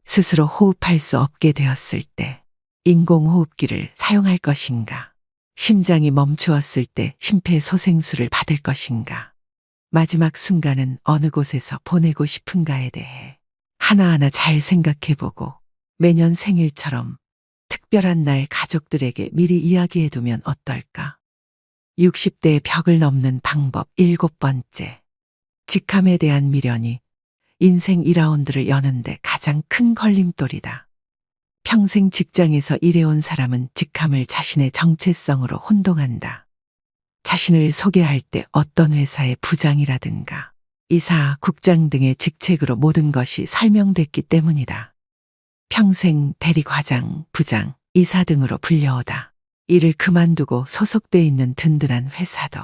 스스로 호흡할 수 없게 되었을 때 인공호흡기를 사용할 것인가? 심장이 멈추었을 때 심폐소생술을 받을 것인가? 마지막 순간은 어느 곳에서 보내고 싶은가에 대해 하나하나 잘 생각해보고 매년 생일처럼 특별한 날 가족들에게 미리 이야기해두면 어떨까? 60대의 벽을 넘는 방법 7번째. 직함에 대한 미련이 인생 2라운드를 여는데 가장 큰 걸림돌이다. 평생 직장에서 일해온 사람은 직함을 자신의 정체성으로 혼동한다. 자신을 소개할 때 어떤 회사의 부장이라든가 이사, 국장 등의 직책으로 모든 것이 설명됐기 때문이다. 평생 대리과장, 부장, 이사 등으로 불려오다 일을 그만두고 소속돼 있는 든든한 회사도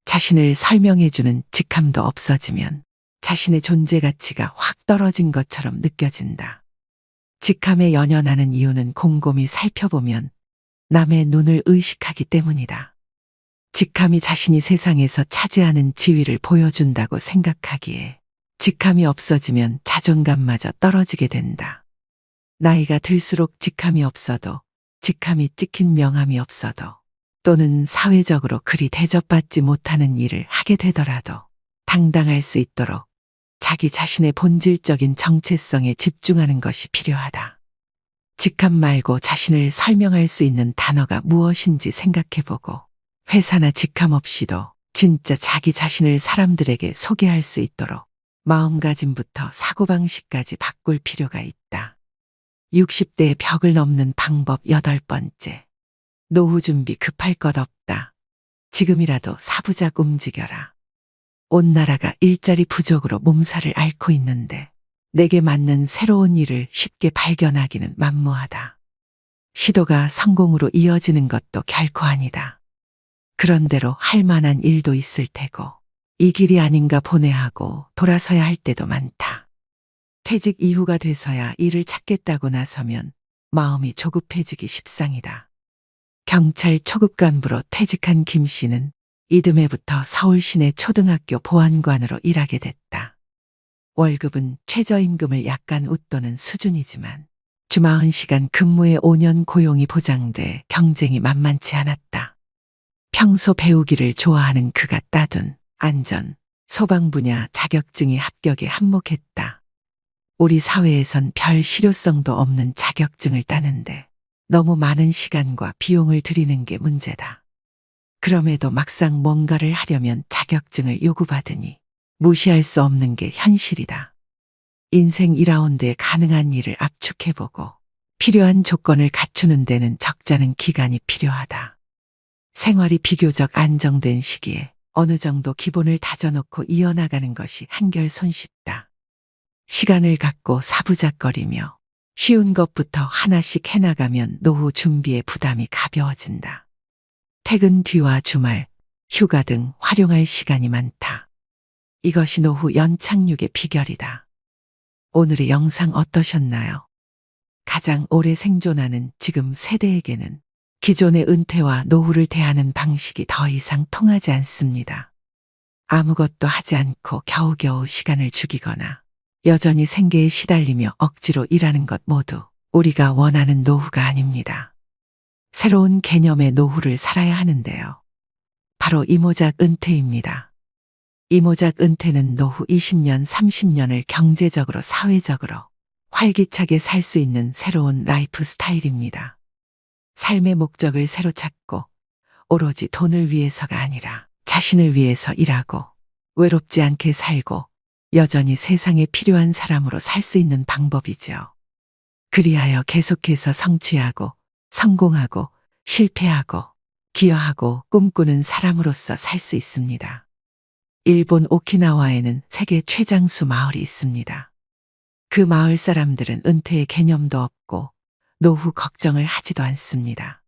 자신을 설명해주는 직함도 없어지면 자신의 존재 가치가 확 떨어진 것처럼 느껴진다. 직함에 연연하는 이유는 곰곰이 살펴보면 남의 눈을 의식하기 때문이다. 직함이 자신이 세상에서 차지하는 지위를 보여준다고 생각하기에 직함이 없어지면 자존감마저 떨어지게 된다. 나이가 들수록 직함이 없어도, 직함이 찍힌 명함이 없어도, 또는 사회적으로 그리 대접받지 못하는 일을 하게 되더라도 당당할 수 있도록 자기 자신의 본질적인 정체성에 집중하는 것이 필요하다. 직함 말고 자신을 설명할 수 있는 단어가 무엇인지 생각해보고 회사나 직함 없이도 진짜 자기 자신을 사람들에게 소개할 수 있도록 마음가짐부터 사고방식까지 바꿀 필요가 있다. 60대의 벽을 넘는 방법 8번째. 노후 준비 급할 것 없다. 지금이라도 사부작 움직여라. 온 나라가 일자리 부족으로 몸살을 앓고 있는데 내게 맞는 새로운 일을 쉽게 발견하기는 만무하다. 시도가 성공으로 이어지는 것도 결코 아니다. 그런대로 할 만한 일도 있을 테고 이 길이 아닌가 보내하고 돌아서야 할 때도 많다. 퇴직 이후가 돼서야 일을 찾겠다고 나서면 마음이 조급해지기 십상이다. 경찰 초급 간부로 퇴직한 김 씨는 이듬해부터 서울 시내 초등학교 보안관으로 일하게 됐다. 월급은 최저임금을 약간 웃도는 수준이지만 주 40시간 근무에 5년 고용이 보장돼 경쟁이 만만치 않았다. 평소 배우기를 좋아하는 그가 따둔 안전, 소방 분야 자격증이 합격에 한몫했다. 우리 사회에선 별 실효성도 없는 자격증을 따는데 너무 많은 시간과 비용을 들이는 게 문제다. 그럼에도 막상 뭔가를 하려면 자격증을 요구받으니 무시할 수 없는 게 현실이다. 인생 1라운드에 가능한 일을 압축해보고 필요한 조건을 갖추는 데는 적잖은 기간이 필요하다. 생활이 비교적 안정된 시기에 어느 정도 기본을 다져놓고 이어나가는 것이 한결 손쉽다. 시간을 갖고 사부작거리며 쉬운 것부터 하나씩 해나가면 노후 준비의 부담이 가벼워진다. 퇴근 뒤와 주말, 휴가 등 활용할 시간이 많다. 이것이 노후 연착륙의 비결이다. 오늘의 영상 어떠셨나요? 가장 오래 생존하는 지금 세대에게는 기존의 은퇴와 노후를 대하는 방식이 더 이상 통하지 않습니다. 아무것도 하지 않고 겨우겨우 시간을 죽이거나 여전히 생계에 시달리며 억지로 일하는 것 모두 우리가 원하는 노후가 아닙니다. 새로운 개념의 노후를 살아야 하는데요. 바로 이모작 은퇴입니다. 이모작 은퇴는 노후 20년, 30년을 경제적으로, 사회적으로 활기차게 살 수 있는 새로운 라이프 스타일입니다. 삶의 목적을 새로 찾고 오로지 돈을 위해서가 아니라 자신을 위해서 일하고 외롭지 않게 살고 여전히 세상에 필요한 사람으로 살 수 있는 방법이죠. 그리하여 계속해서 성취하고 성공하고 실패하고 기여하고 꿈꾸는 사람으로서 살 수 있습니다. 일본 오키나와에는 세계 최장수 마을이 있습니다. 그 마을 사람들은 은퇴의 개념도 없고 노후 걱정을 하지도 않습니다.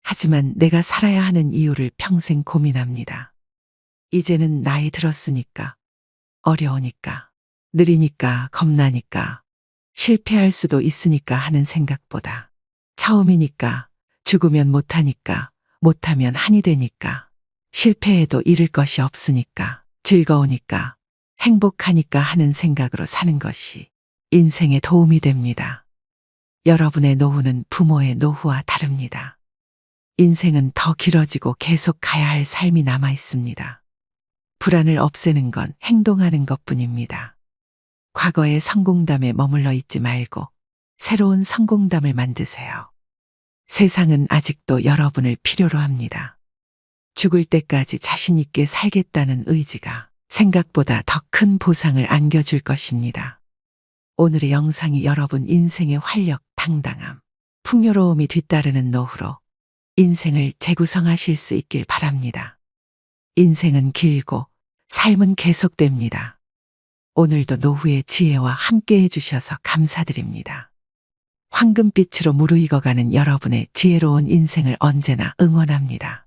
하지만 내가 살아야 하는 이유를 평생 고민합니다. 이제는 나이 들었으니까, 어려우니까, 느리니까, 겁나니까, 실패할 수도 있으니까 하는 생각보다 처음이니까, 죽으면 못하니까, 못하면 한이 되니까, 실패해도 잃을 것이 없으니까, 즐거우니까, 행복하니까 하는 생각으로 사는 것이 인생에 도움이 됩니다. 여러분의 노후는 부모의 노후와 다릅니다. 인생은 더 길어지고 계속 가야 할 삶이 남아 있습니다. 불안을 없애는 건 행동하는 것뿐입니다. 과거의 성공담에 머물러 있지 말고 새로운 성공담을 만드세요. 세상은 아직도 여러분을 필요로 합니다. 죽을 때까지 자신 있게 살겠다는 의지가 생각보다 더 큰 보상을 안겨줄 것입니다. 오늘의 영상이 여러분 인생의 활력, 당당함, 풍요로움이 뒤따르는 노후로 인생을 재구성하실 수 있길 바랍니다. 인생은 길고 삶은 계속됩니다. 오늘도 노후의 지혜와 함께 해주셔서 감사드립니다. 황금빛으로 무르익어가는 여러분의 지혜로운 인생을 언제나 응원합니다.